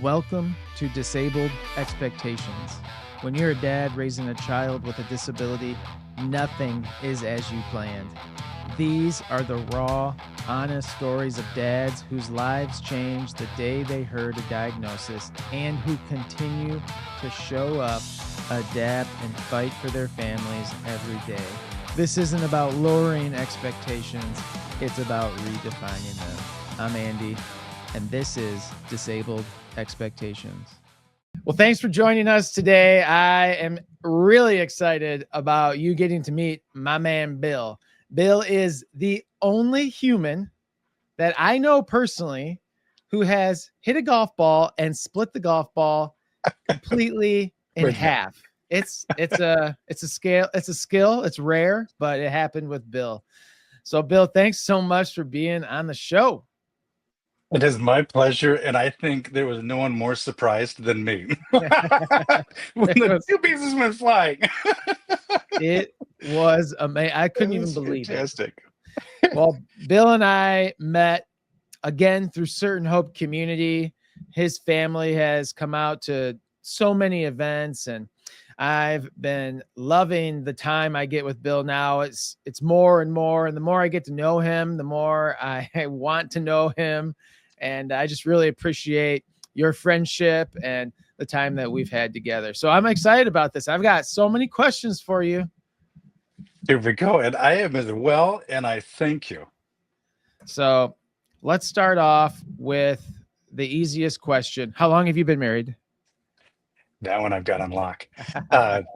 Welcome to Disabled Expectations. When you're a dad raising a child with a disability, nothing is as you planned. These are the raw, honest stories of dads whose lives changed the day they heard a diagnosis and who continue to show up, adapt, and fight for their families every day. This isn't about lowering expectations, it's about redefining them. I'm Andy, and this is Disabled Expectations. Well, thanks for joining us today. I am really excited about you getting to meet my man, Bill. Bill is the only human that I know personally who has hit a golf ball and split the golf ball completely in half. It's a skill. It's rare, but it happened with Bill. So Bill, thanks so much for being on the show. It is my pleasure, and I think there was no one more surprised than me when the two pieces went flying. It was amazing. I couldn't even believe fantastic. it. Well, Bill and I met again through Certain Hope Community. His family has come out to so many events, and I've been loving the time I get with Bill now. It's more and more, and the more I get to know him, the more I want to know him. And I just really appreciate your friendship and the time that we've had together. So I'm excited about this. I've got so many questions for you. Here we go. And I am as well, and I thank you. So let's start off with the easiest question. How long have you been married? That one I've got on lock.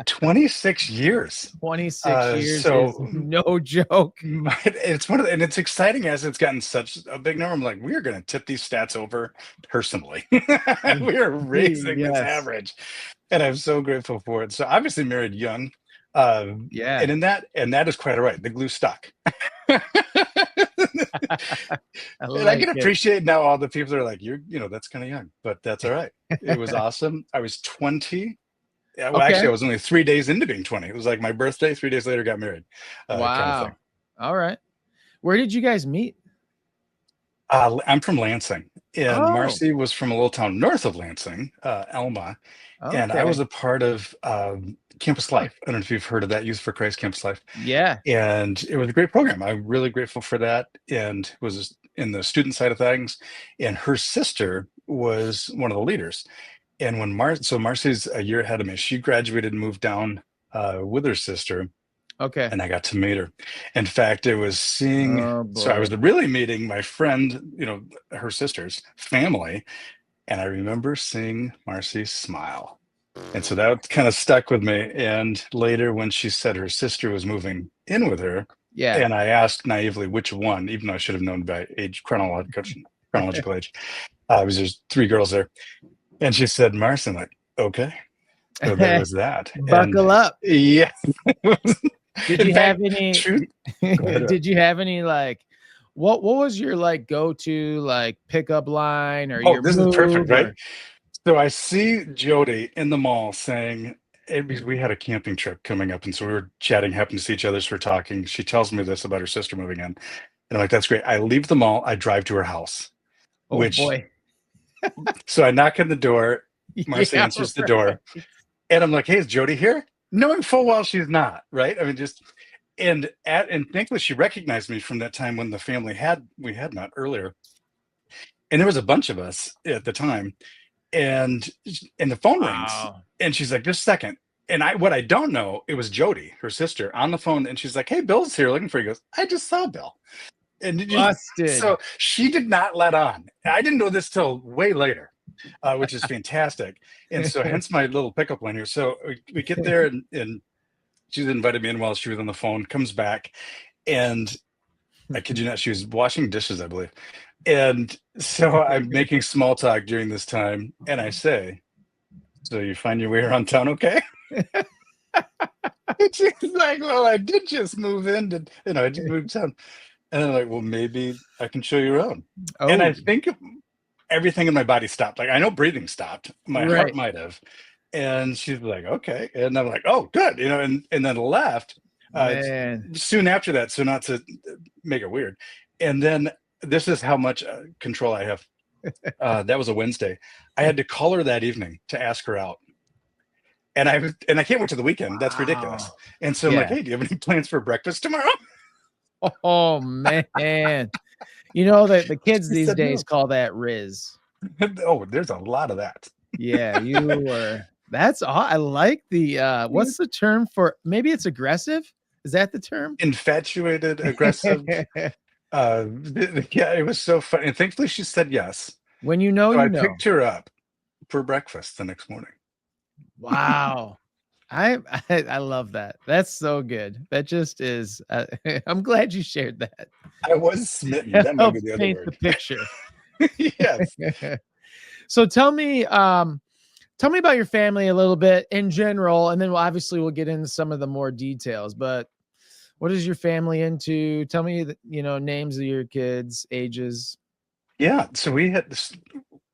26 years. 26 years is no joke. It's and it's exciting as it's gotten such a big number. I'm like, we are going to tip these stats over personally. We are raising this average, and I'm so grateful for it. So obviously married young. And that is quite all right. The glue stuck. I can appreciate now all the people that are like, that's kind of young, but that's all right. It was awesome. I was 20. Well, actually, I was only 3 days into being 20. It was like my birthday. 3 days later, got married. Wow. Kind of thing. All right. Where did you guys meet? I'm from Lansing, and Marcy was from a little town north of Lansing, Elma. Okay. And I was a part of Campus Life. I don't know if you've heard of that, Youth for Christ Campus Life. Yeah. And it was a great program. I'm really grateful for that, and was in the student side of things. And her sister was one of the leaders. And when Marcy's a year ahead of me, she graduated and moved down with her sister. Okay. And I got to meet her. In fact, it was so I was really meeting my friend, her sister's family. And I remember seeing Marcy smile. And so that kind of stuck with me. And later when she said her sister was moving in with her, and I asked naively which one, even though I should have known by age, chronological age, because there's 3 girls there. And she said, Marcy. I'm like, okay. So there was that. Buckle up. Yeah. Did you have any? Did you have any what was your go-to pickup line or your this is perfect, or... right? So I see Jody in the mall saying, because we had a camping trip coming up, and so we were chatting, happened to see each other, so we're talking. She tells me this about her sister moving in, and I'm like, that's great. I leave the mall, I drive to her house. Boy. So I knock on the door. Marcy answers the door, and I'm like, hey, is Jody here? Knowing full well she's not, right? I mean, and thankfully she recognized me from that time when the family we had met earlier, and there was a bunch of us at the time, and the phone rings, and she's like, just a second. And what I don't know, it was Jody, her sister, on the phone, and she's like, hey, Bill's here looking for you. He goes, I just saw Bill. And so she did not let on. I didn't know this till way later, which is fantastic. And so hence my little pickup line here. So we get there, and she's invited me in while she was on the phone, comes back, and I kid you not, she was washing dishes, I believe. And so I'm making small talk during this time, and I say, so you find your way around town okay? And she's like, well, I did just move in. I just moved to town. And I'm like, well, maybe I can show you around. And I think everything in my body stopped. Like, I know breathing stopped. My heart might have. And she's like, okay. And I'm like, oh, good. And then left soon after that. So not to make it weird. And then this is how much control I have That was a Wednesday. I had to call her that evening to ask her out. And I can't wait to the weekend. That's ridiculous. Wow. And so I'm like, Yeah. hey, do you have any plans for breakfast tomorrow? Oh man. You know that the kids She these said days no. call that Riz. Oh, there's a lot of that. Yeah, you were. I like the what's the term for, maybe it's aggressive? Is that the term? Infatuated, aggressive. Yeah, it was so fun. And thankfully she said yes. When you know, So I you know. picked her up for breakfast the next morning. Wow. I love that. That's so good. That just is I'm glad you shared that. I was smitten. It That might be helps the other paint the word. picture. Yes. So tell me about your family a little bit in general, and then we'll get into some of the more details. But what is your family into? Tell me, names of your kids, ages. Yeah. So we had this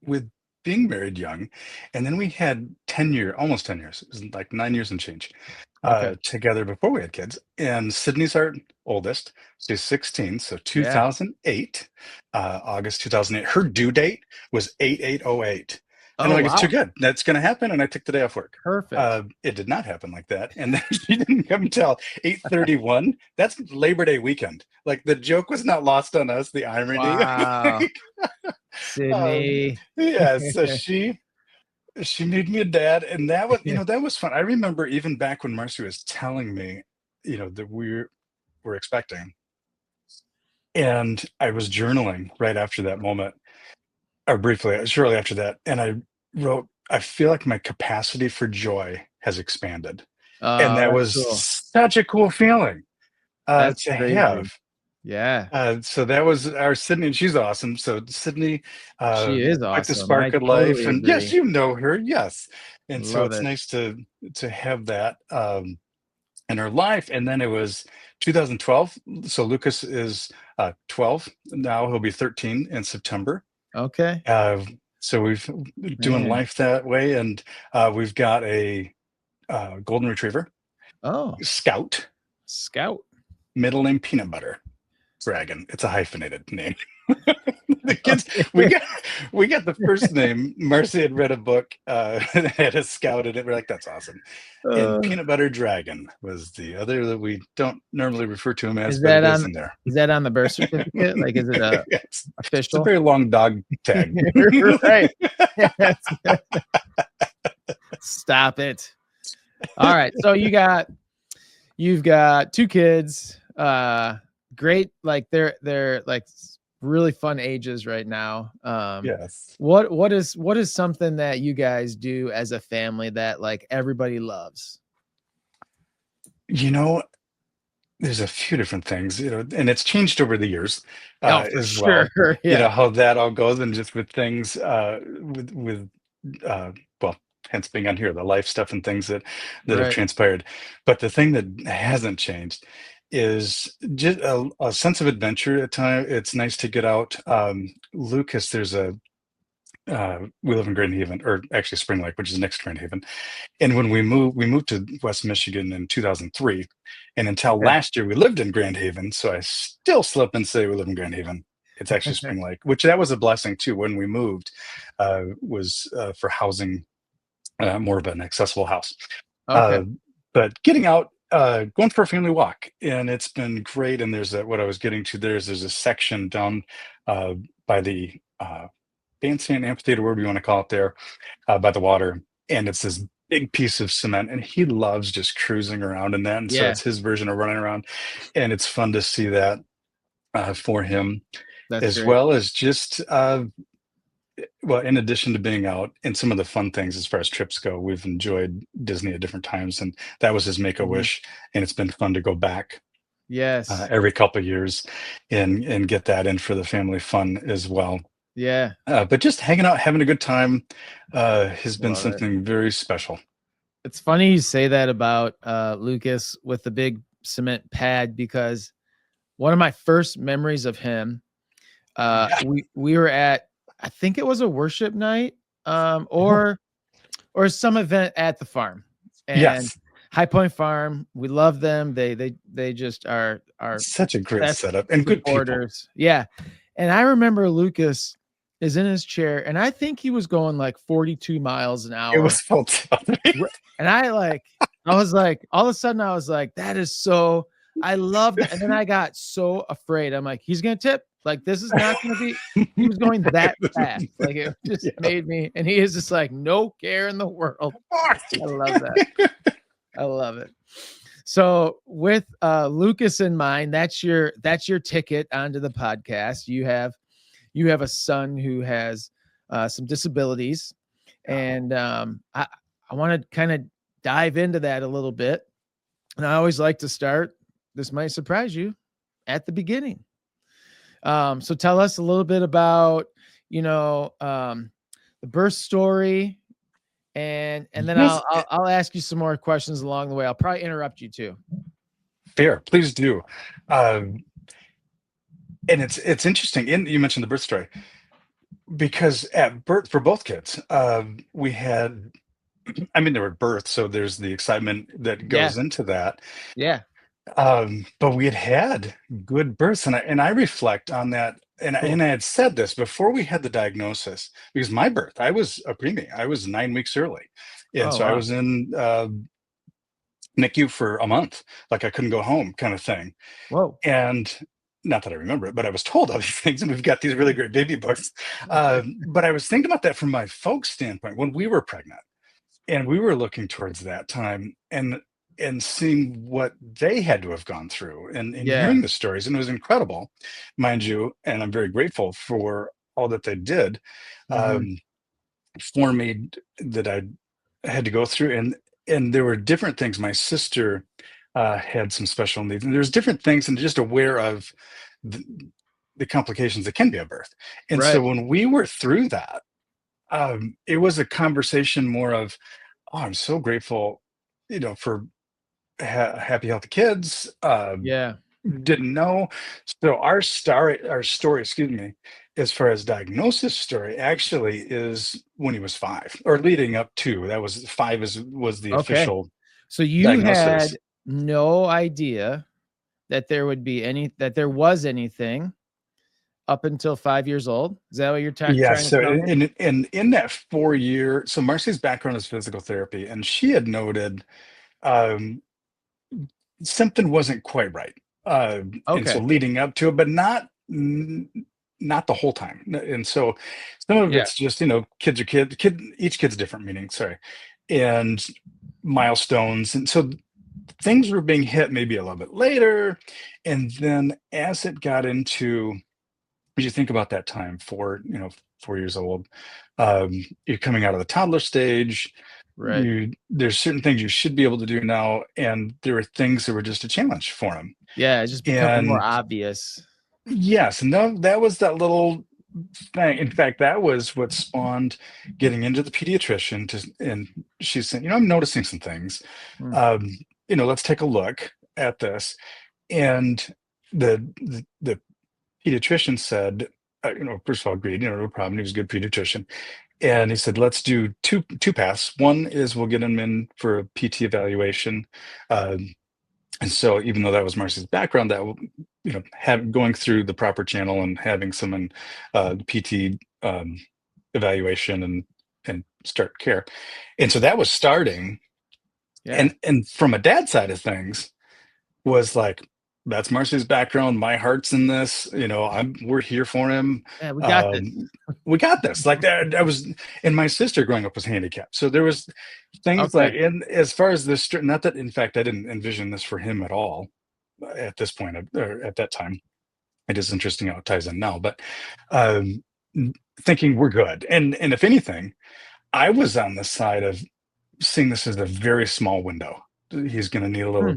with being married young, and then we had almost 10 years. It was like 9 years and change Okay. together before we had kids. And Sydney's our oldest. She's 16. So Yeah. 2008, August 2008. Her due date was 8808. And Oh, I'm like, it's too wow. good. That's going to happen. And I took the day off work. Perfect. It did not happen like that. And then she didn't come until 8:31. That's Labor Day weekend. Like the joke was not lost on us, the irony. Wow. um, Sydney. yeah, so she made me a dad, and Yeah. that was fun. I remember even back when Marcy was telling me, that we're expecting, and I was journaling right after that moment, or briefly, shortly after that, and I wrote, I feel like my capacity for joy has expanded, and Oh, that that's was cool. such a cool feeling That's to crazy. have. Yeah. So that was our Sydney, and she's awesome. So Sydney, She is quite the awesome. I spark of life, totally and yes, agree. you know her, yes. And so Love it's it. nice to have that in her life. And then it was 2012. So Lucas is 12 now. He'll be 13 in September. Okay. Uh, so we've doing Man. life that way, and we've got a golden retriever, Oh, Scout, Scout. middle name Peanut Butter Dragon. It's a hyphenated name. The kids, we Okay. got we got the first name. Marcy had read a book that had a Scout in it. We're like, that's awesome. And Uh, Peanut Butter Dragon was the other that we don't normally refer to him as, is but that it is on in there. is that on the birth certificate? Like, is it It's a official? very long dog tag. Right. Stop it. All right. So you've got two kids. Great. Like they're like really fun ages right now. Yes. What is something that you guys do as a family that like everybody loves? You know, there's a few different things, and it's changed over the years Oh, for as well. sure. Yeah. How that all goes, and just with things with well, hence being on here, the life stuff and things that have Right. transpired. But the thing that hasn't changed is just a sense of adventure at time. It's nice to get out. Lucas, we live in Grand Haven, or actually Spring Lake, which is next to Grand Haven. And when we moved to West Michigan in 2003, and until Okay. last year we lived in Grand Haven. So I still slip and say we live in Grand Haven. It's actually Spring Lake, which that was a blessing too. When we moved, was for housing, more of an accessible house. Okay. Uh, but getting out, going for a family walk, and it's been great. And what I was getting to there's a section down by the bandstand amphitheater, whatever you want to call it there, by the water, and it's this big piece of cement, and he loves just cruising around in that, and so Yeah, it's his version of running around, and it's fun to see that for him, that's as great. well as just well, in addition to being out and some of the fun things as far as trips go, we've enjoyed Disney at different times, and that was his Mhm. Make-A-Wish, and it's been fun to go back Yes. every couple of years and get that in for the family fun as well. Yeah. But just hanging out, having a good time, has been Love it. something very special. It's funny you say that about Lucas with the big cement pad, because one of my first memories of him, Yeah. we were at, I think it was a worship night, Oh, or some event at the farm, and yes. High Point Farm. We love them. They just are Such a great best setup and good people. supporters. Yeah, and I remember Lucas. is in his chair, and I think he was going like 42 miles an It hour. was felt. And I was like, all of a sudden I was like, that is so, I love that. And then I got so afraid. I'm like, he's going to tip. Like, this is not going to be, he was going that fast. Like, it just Yeah. made me, and he is just like, no care in the world. I love that. I love it. So with Lucas in mind, that's your ticket onto the podcast. You have a son who has some disabilities, and I want to kind of dive into that a little bit. And I always like to start. This might surprise you at the beginning. So tell us a little bit about the birth story, and then Yes. I'll ask you some more questions along the way. I'll probably interrupt you too. Fair, please do. And it's interesting. You mentioned the birth story because at birth for both kids, we had. I mean, there were births, so there's the excitement that Yeah, goes into that. yeah, But we had good births, and I reflect on that. cool. And I had said this before we had the diagnosis, because my birth, I was a preemie. I was 9 weeks early, and Oh so I wow, was in NICU for a month, like I couldn't go home, kind of thing. whoa, And not that I remember it, but I was told all these things, and we've got these really great baby books. But I was thinking about that from my folks' standpoint when we were pregnant, and we were looking towards that time, and seeing what they had to have gone through, and yeah, hearing the stories, and it was incredible, mind you. And I'm very grateful for all that they did mm-hmm. um, for me, that I had to go through. And there were different things. My sister had some special needs, and there's different things, and just aware of the, the complications that can be at birth. And so Right, when we were through that, it was a conversation more of, oh, I'm so grateful, for happy, healthy kids. yeah, Didn't know. So our story, excuse me, as far as diagnosis story, actually is when he was 5, or leading up to that. Was 5 was the okay. official So you diagnosis. had no idea that there was anything up until 5 years old. Is that what you're Yeah. trying to So tell me? in that 4 year, so Marcy's background is physical therapy, and she had noted um, something wasn't quite right. And so Okay. leading up to it, but not the whole time. And so some of Yeah. it's just, kids are each kid's different, meaning, sorry, and milestones. And so things were being hit maybe a little bit later. And then as it got into, as you think about that time, 4 years old, you're coming out of the toddler stage. Right. There's certain things you should be able to do now, and there were things that were just a challenge for him. Yeah, it's just becoming more And obvious. yes, no, that was that little thing. In fact, that was what spawned getting into the pediatrician and she's saying, I'm noticing some things. Hmm. um, let's take a look at this. And the pediatrician said, first of all, agreed, no problem. He was a good pediatrician. And he said, let's do two paths. One is we'll get him in for a PT evaluation. And so even though that was Marcy's background, that going through the proper channel and having someone PT evaluation and start care. And so that was starting. Yeah. And from a dad side of things, was like, that's Marcy's background. My heart's in this. We're here for him. Yeah, we got this. Um, we got this. Like that. I was, and my sister growing up was handicapped, so there was things Okay. like, and as far as this, not that, in fact, I didn't envision this for him at all at this point, or at that time. It is interesting how it ties in now, but um, thinking we're good, and if anything, I was on the side of seeing this as a very small window. He's going to Hmm.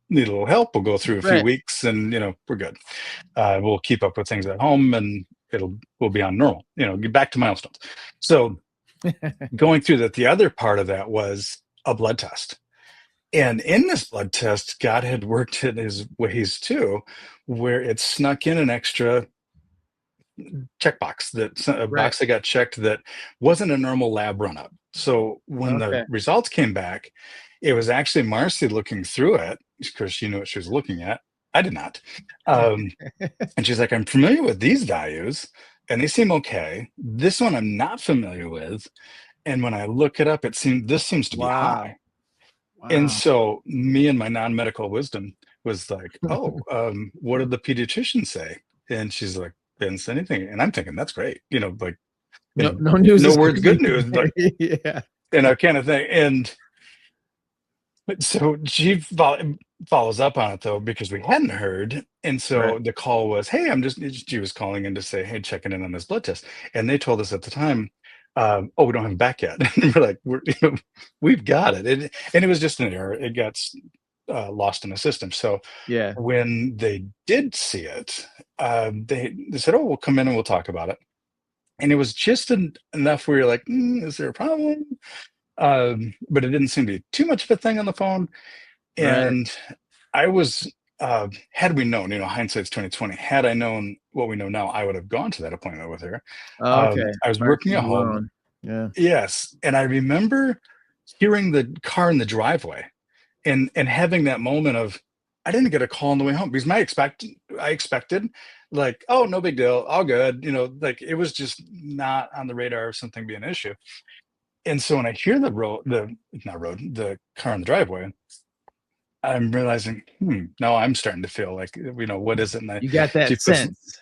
need a little help. We'll go through a few Right. weeks, and we're good. We'll keep up with things at home, and we'll be on normal. Get back to milestones. So going through that, the other part of that was a blood test. And in this blood test, God had worked in his ways too, where it snuck in an extra checkbox, a Right. box that got checked that wasn't a normal lab run up. So when the Okay. results came back, it was actually Marcy looking through it because she knew what she was looking at. I did not. And she's like, I'm familiar with these values. and they seem okay. This one I'm not familiar with, and when I look it up, this seems to be Wow. high. And Wow. so me and my non-medical wisdom was like, oh, what did the pediatrician say? And she's like, didn't say anything. And I'm thinking, that's great. Like, No, no news no is good words, good news. news, like, Yeah. kind of thing. And so she follows up on it though, because we hadn't heard. And Right. so the call was, hey, she was calling in to say, hey, checking in on this blood test. And they told us at the time, oh, we don't have it back yet. And we're like, we've got it. And it was just an error. It got lost in the system. So Yeah. when they did see it, they said, oh, we'll come in and we'll talk about it. And it was just enough where you're like, is there a problem? But it didn't seem to be too much of a thing on the phone. Right. And I was, had we known, hindsight's 2020, had I known what we know now, I would have gone to that appointment with her. Oh, okay. I was Smart working to at your home. own. Yeah. Yes. And I remember hearing the car in the driveway and having that moment of, I didn't get a call on the way home because I expected like, oh, no big deal, all good. Like it was just not on the radar of something being an issue. And so when I hear the car in the driveway, I'm realizing, now I'm starting to feel like, what is it? And You got she that puts sense.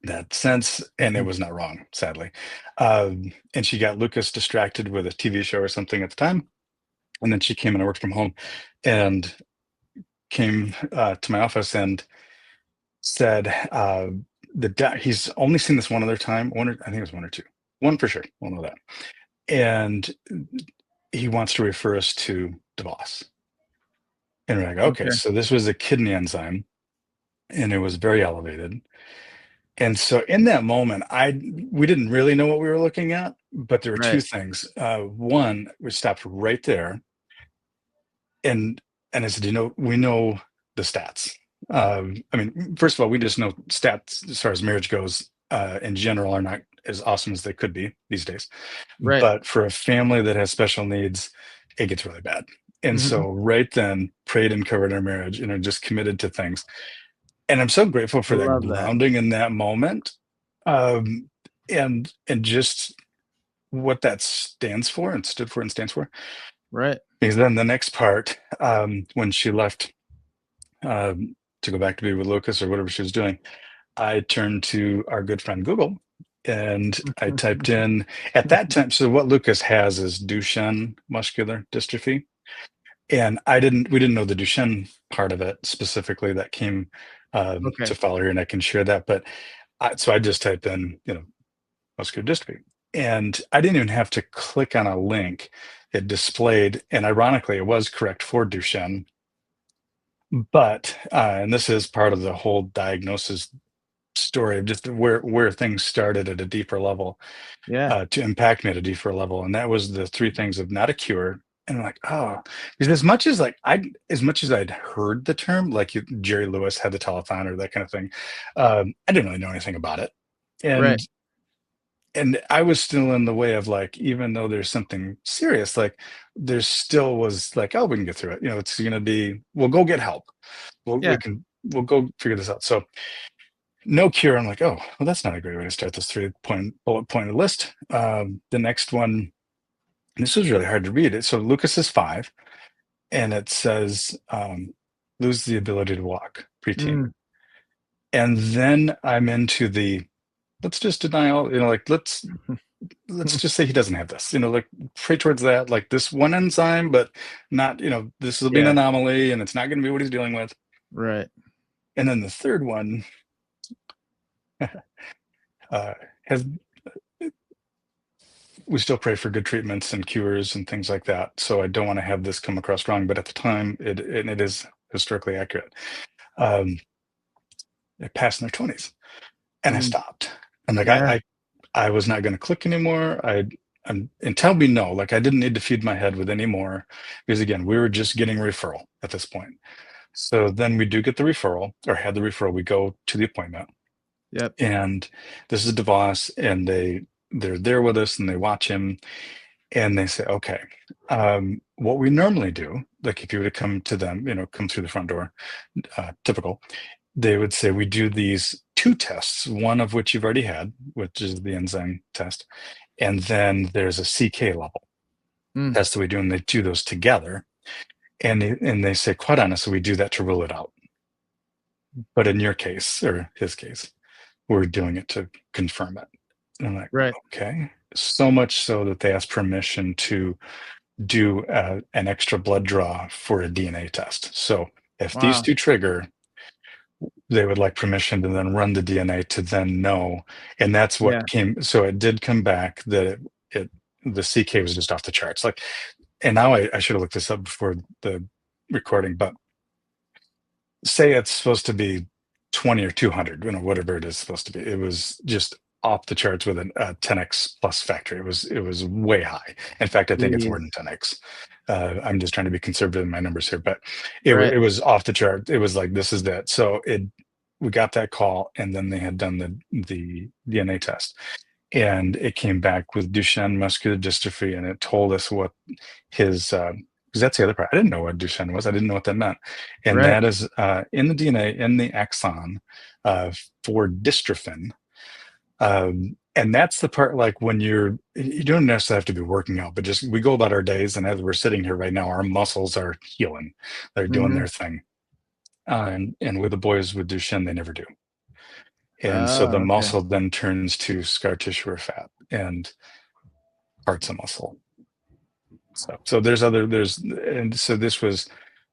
that sense, and it was not wrong, sadly. And she got Lucas distracted with a TV show or something at the time. And then she came and I worked from home and came to my office and said, he's only seen this one other time. I think it was one or two. One for sure. We'll know that. And he wants to refer us to DeVos. And we're like, okay, Okay. so this was a kidney enzyme and it was very elevated. And so in that moment, we didn't really know what we were looking at, but there were two Right. things. One, we stopped right there and I said, we know the stats. I mean, first of all, we just know stats as far as marriage goes, in general, are not as awesome as they could be these days. Right. But for a family that has special needs, it gets really bad. And Mhm. so right then, prayed and covered our marriage and are just committed to things. And I'm so grateful for that Love that. grounding in that moment, um, and just what that stands for and stood for and stands for. Right. Because then the next part, when she left to go back to be with Lucas or whatever she was doing, I turned to our good friend Google and I typed in at that time. So what Lucas has is Duchenne muscular dystrophy. And we didn't know the Duchenne part of it specifically that came Okay. to follow here, and I can share that. But so I just typed in, muscular dystrophy, and I didn't even have to click on a link. It displayed, and ironically, it was correct for Duchenne. But and this is part of the whole diagnosis story of just where things started at a deeper level, Yeah. to impact me at a deeper level, and that was the three things of not a cure. And I'm like, oh, because as much as I'd heard the term, like Jerry Lewis had the telethon or that kind of thing, I didn't really know anything about it, Right. and I was still in the way of like, even though there's something serious, like there still was like, oh, we can get through it. It's gonna be, we'll go get help. Yeah. We'll go figure this out. So no cure. I'm like, oh, well, that's not a great way to start this 3-point bullet point list. The next one, this was really hard to read. So Lucas is 5, and it says, lose the ability to walk, preteen. Mm. And then I'm into let's just deny all, like let's just say he doesn't have this, like pray towards that, like this one enzyme, but not, this will be an Yeah. anomaly and it's not going to be what he's dealing with. Right. And then the third one has we still pray for good treatments and cures and things like that. So I don't want to have this come across wrong, but at the time, it is historically accurate. They passed in their 20s, and I Mm. stopped. I'm like, Yeah. I was not going to click anymore. Until we know, like I didn't need to feed my head with any more, because again, we were just getting referral at this point. So then we do get the referral, or had the referral. We go to the appointment, Yep. and this is DeVos, and they're there with us, and they watch him. And they say, okay, what we normally do, like if you were to come to them, come through the front door, typical, they would say, we do these two tests, one of which you've already had, which is the enzyme test. And then there's a CK level Mm. test that we do, and they do those together. And they say, quite honestly, we do that to rule it out. But in your case, or his case, we're doing it to confirm it. And I'm like, Right. okay. So much so that they asked permission to do an extra blood draw for a DNA test. So if these Wow. two trigger, they would like permission to then run the DNA to then know. And that's Yeah. what came. So it did come back that the CK was just off the charts. Like, and now I should have looked this up before the recording, but say it's supposed to be 20 or 200, whatever it is supposed to be. It was just off the charts with a 10x plus factor. It was way high. In fact, I think it's more Jeez. than 10x. I'm just trying to be conservative in my numbers here, but Right. it was off the chart. It was like, this is that. So we got that call, and then they had done the DNA test, and it came back with Duchenne muscular dystrophy, and it told us what his because that's the other part. I didn't know what Duchenne was. I didn't know what that meant. And Right. that is in the DNA, in the axon for dystrophin. And that's the part, like, when you don't necessarily have to be working out, but just we go about our days, and as we're sitting here right now, our muscles are healing. They're doing Mm-hmm. their thing. And with the boys with Duchenne, they never do. And so the Oh, okay. muscle then turns to scar tissue or fat and parts of muscle. So and so this was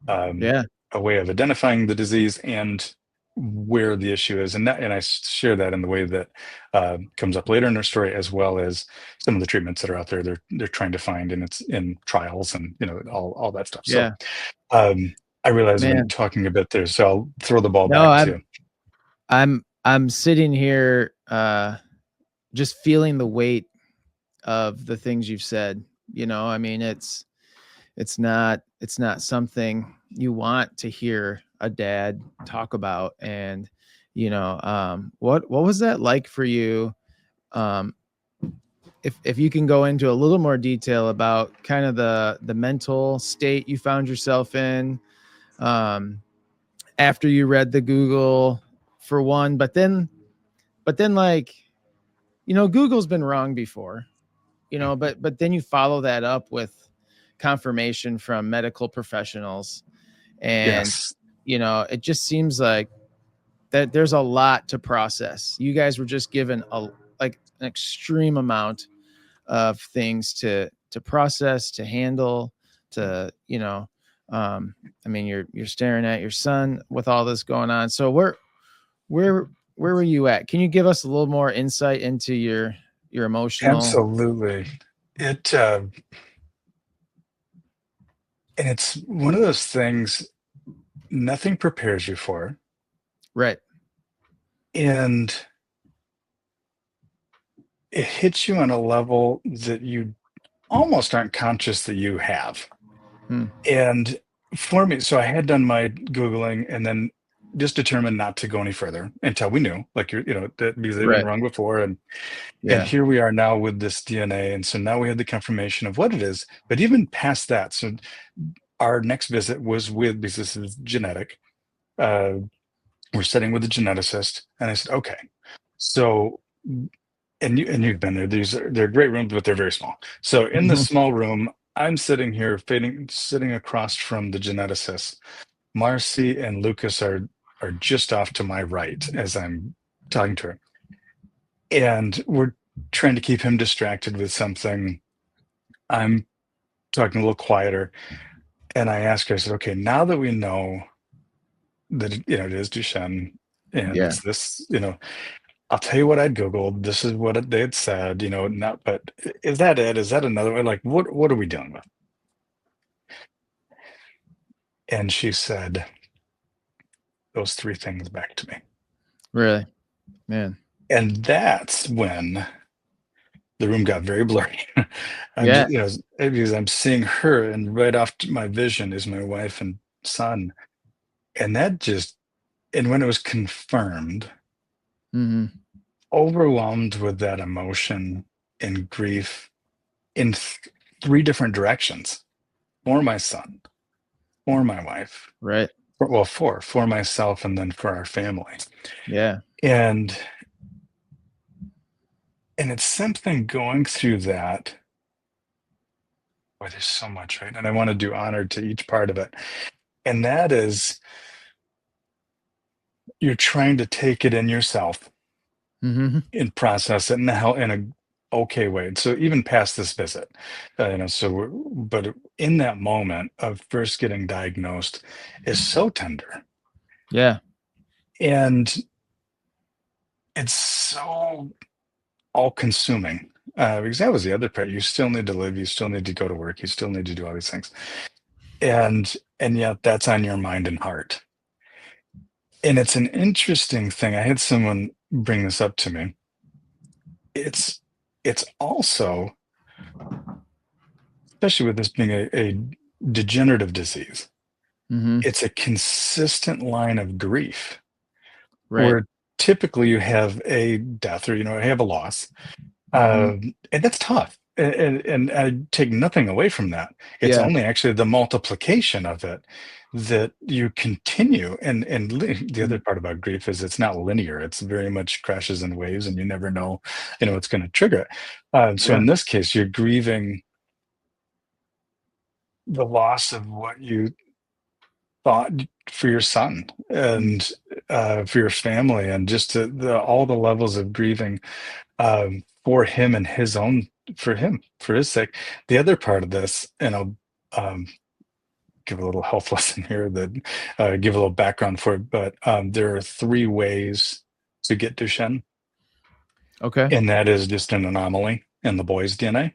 um, Yeah. a way of identifying the disease and where the issue is, and I share that in the way that comes up later in our story, as well as some of the treatments that are out there. They're trying to find, and it's in trials, and all that stuff. So Yeah. I realize I'm Man. talking a bit there, so I'll throw the ball No, back to you. I'm sitting here just feeling the weight of the things you've said. I mean, it's not something you want to hear a dad talk about. And what was that like for you? um if you can go into a little more detail about kind of the mental state you found yourself in um after you read the Google, for one, but then like, Google's been wrong before, but then you follow that up with confirmation from medical professionals. And Yes, it just seems like that there's a lot to process. You guys were just given an extreme amount of things to process, to handle, to I mean, you're staring at your son with all this going on. So where were you at? Can you give us a little more insight into your emotional? absolutely. It and it's one of those things nothing prepares you for, Right. and it hits you on a level that you almost aren't conscious that you have. Hmm. And for me, so I had done my Googling, and then just determined not to go any further until we knew, like, that, because they've been Right. wrong before. And Yeah. here we are now with this DNA. And so now we had the confirmation of what it is. But even past that, so our next visit was because this is genetic. Uh, we're sitting with a geneticist, and I said, okay, so, and you've been there. They're great rooms, but they're very small. So in the Mhm. small room, I'm sitting here, sitting across from the geneticist. Marcy and Lucas are just off to my right as I'm talking to her, and we're trying to keep him distracted with something. I'm talking a little quieter, and I asked her. I said, "Okay, now that we know that it is Duchenne, and Yeah. it's this, I'll tell you what I'd Googled. This is what they had said, not, but is that it? Is that another way? Like, what are we dealing with?" And she said those three things back to me. Really, man. And that's when the room got very blurry. I'm Yeah. just, because I'm seeing her, and right off to my vision is my wife and son. And and when it was confirmed, Hmm. overwhelmed with that emotion and grief in three different directions, for my son, for my wife, Right. for myself and then for our family. Yeah. And it's something going through that. Boy, there's so much, right? And I want to do honor to each part of it. And that is, you're trying to take it in yourself Mm-hmm. and process it in a okay way. So even past this visit, but in that moment of first getting diagnosed is so tender, Yeah. and it's so all-consuming. Because that was the other part. You still need to live. You still need to go to work. You still need to do all these things, and yet that's on your mind and heart. And it's an interesting thing. I had someone bring this up to me. It's also, especially with this being a degenerative disease, Mm-hmm. it's a consistent line of grief Right. where typically you have a death or, you have a loss. Mm-hmm. And that's tough. And I take nothing away from that. It's Yeah. only actually the multiplication of it that you continue. The other Mhm. part about grief is it's not linear. It's very much crashes and waves, and you never know, what's going to trigger it. So Yeah. in this case, you're grieving the loss of what you thought for your son Mm. and for your family, and just all the levels of grieving for him and for his sake. The other part of this, and I'll um, give a little health lesson here, that give a little background for it, but there are three ways to get Duchenne, Okay. and that is just an anomaly in the boy's DNA.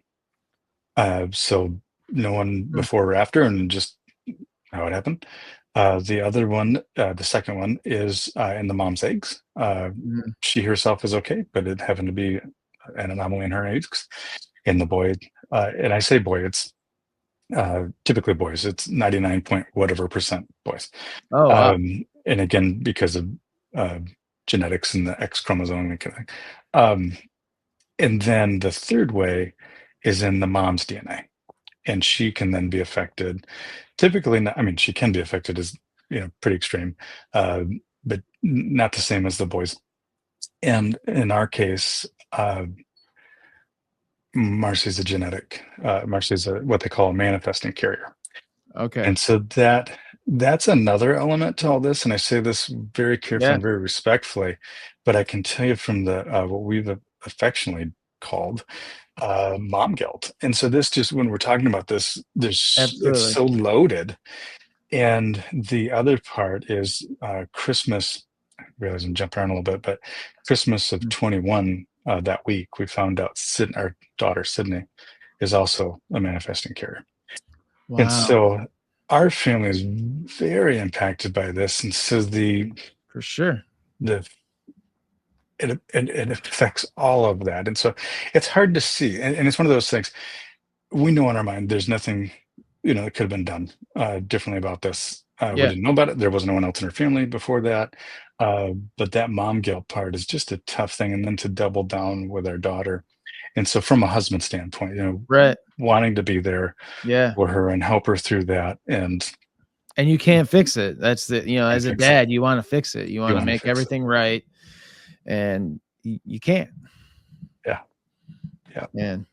So no one Mm. before or after, and just how it happened. The second one is in the mom's eggs. Mhm. She herself is okay, but it happened to be an anomaly in her eggs. In the boy, and I say boy, it's typically boys. It's 99 point whatever percent boys. Oh wow. And again, because of uh, genetics and the X chromosome and kind of thing. And then the third way is in the mom's DNA, and she can then be affected. Typically, not, I mean, she can be affected as, pretty extreme, uh, but not the same as the boys. And in our case, Marcy's what they call a manifesting carrier. Okay. And so that's another element to all this. And I say this very carefully Yeah. and very respectfully, but I can tell you from the what we've affectionately called mom guilt. And so this, just when we're talking about this, it's Absolutely. so loaded. And the other part is Christmas. I realize I'm jumping around a little bit, but Christmas of Mm. 21, that week, we found out our daughter Sydney is also a manifesting carrier. And Wow. so our family is very impacted by this. And so For sure. the it affects all of that. And so it's hard to see. And it's one of those things, we know in our mind there's nothing, that could have been done differently about this. We Yeah. didn't know about it. There was no one else in our family before that. But that mom guilt part is just a tough thing. And then to double down with our daughter. And so from a husband standpoint, Right. wanting to be there Yeah. for her and help her through that. And And you can't fix it. That's can't as a fix it. dad, you want to fix it. You You want to want to make fix it. everything right, and you can't. Yeah. Yeah. Man,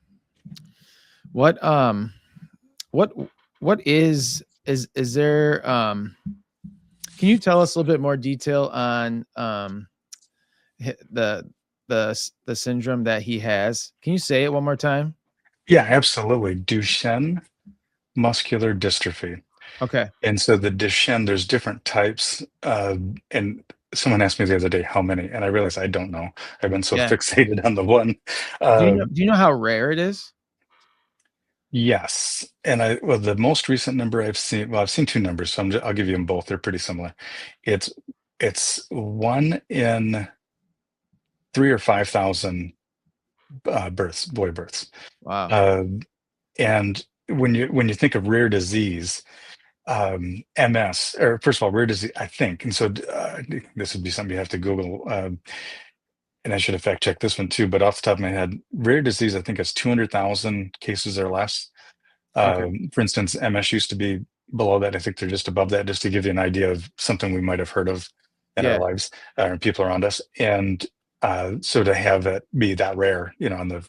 what what what is there can you tell us a little bit more detail on the syndrome that he has? Can you say it one more time? Yeah, absolutely. Duchenne muscular dystrophy. Okay. And so the Duchenne, there's different types. And someone asked me the other day how many, and I realized I don't know. I've been so Yeah. fixated on the one. Uh, Do you know how rare it is? yes. And the most recent number I've seen, well, I've seen two numbers, so I'll give you them both. They're pretty similar. It's it's one in 3 or 5 thousand boy births. Wow. Uh, and when you think of rare disease, MS, or first of all, rare disease, I think. And so this would be something you have to Google. And I should have fact checked this one too, but off the top of my head, rare disease, I think it's 200,000 cases or less. Okay. For instance, MS used to be below that. I think they're just above that, just to give you an idea of something we might have heard of in our Yeah. lives or people around us. And so to have it be that rare, on the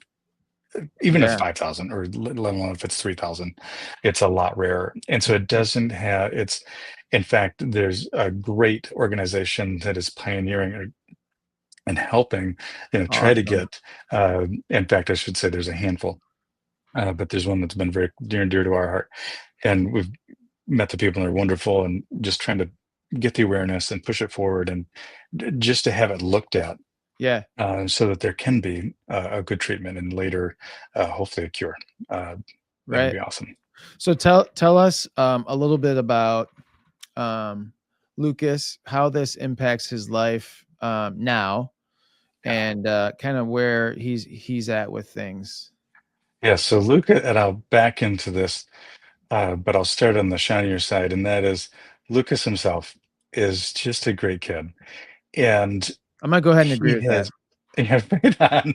even if Yeah. 5,000 or let alone if it's 3,000, it's a lot rarer. And so it doesn't have, in fact, there's a great organization that is pioneering and helping, try to Awesome. get, in fact, I should say there's a handful, but there's one that's been very near and dear to our heart. And we've met the people and they're wonderful and just trying to get the awareness and push it forward and just to have it looked at Yeah. so that there can be a good treatment and later, hopefully, a cure. That would Right. be awesome. So tell us a little bit about um, Lucas, how this impacts his life now, Yeah. and kind of where he's at with things. Yeah. So, Luca, and I'll back into this, but I'll start on the shinier side, and that is Lucas himself is just a great kid. And I'm gonna go ahead and agree he with that. has, yeah, right on.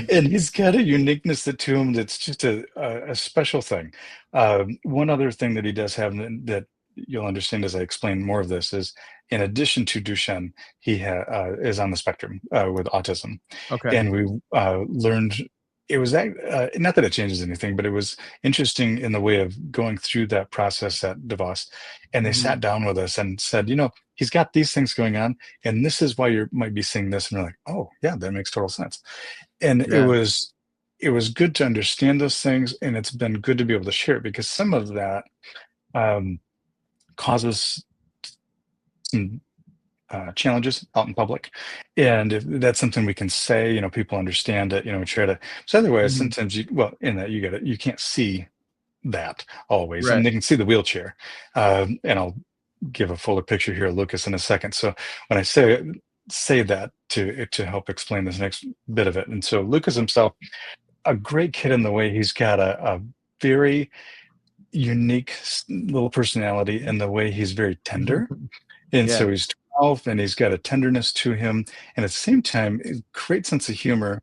And he's got a uniqueness to him that's just a special thing. One other thing that he does have that you'll understand as I explain more of this is, in addition to Duchenne, he is on the spectrum with autism, Okay. and we learned. It was not that it changes anything, but it was interesting in the way of going through that process at DeVos. And they Mhm. sat down with us and said, he's got these things going on, and this is why you might be seeing this. And we're like, oh, yeah, that makes total sense. And Yeah. it was good to understand those things, and it's been good to be able to share it because some of that um, causes some challenges out in public. And if that's something we can say, people understand it, we try to. So otherwise, Mhm. sometimes in that you can't see that always, Right. and they can see the wheelchair. And I'll give a fuller picture here of Lucas in a second. So when I say that to help explain this next bit of it, and so Lucas himself, a great kid in the way he's got a very unique little personality in the way he's very tender. And Yeah. so he's 12 and he's got a tenderness to him. And at the same time, a great sense of humor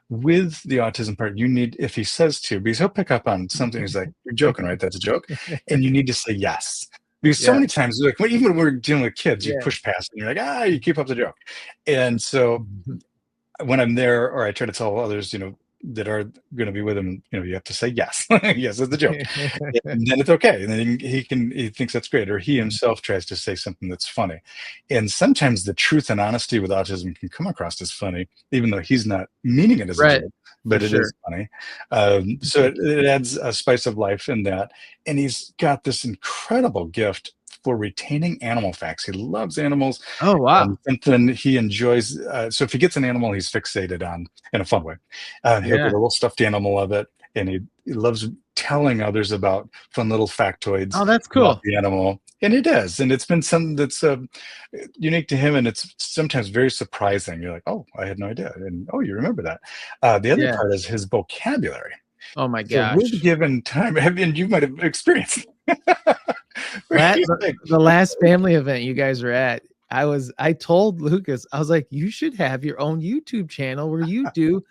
with the autism part. You need, if he says to, because he'll pick up on something, he's like, you're joking, right? That's a joke. And you need to say yes. Because so Yeah. many times, like even when we're dealing with kids, you Yeah. push past and you're like, you keep up the joke. And so when I'm there, or I try to tell others, that are going to be with him, you have to say yes. Yes, it's a joke. And then it's okay. And then he thinks that's great. Or he himself tries to say something that's funny. And sometimes the truth and honesty with autism can come across as funny, even though he's not meaning it as a Right. joke, For but it sure. is funny. So it adds a spice of life in that. And he's got this incredible gift for retaining animal facts. He loves animals Oh wow. and something he enjoys. So if he gets an animal, he's fixated on in a fun way. He'll get Yeah. a little stuffed animal of it, and he loves telling others about fun little factoids Oh, that's about cool. the animal. And it is, and it's been something that's unique to him, and it's sometimes very surprising. You're like, oh, I had no idea, and oh, you remember that. The other Yeah. part is his vocabulary. Oh my So with gosh. given time, and you might have experienced. Where he's like, The last family event you guys were at, I told Lucas, I was like, you should have your own YouTube channel where you do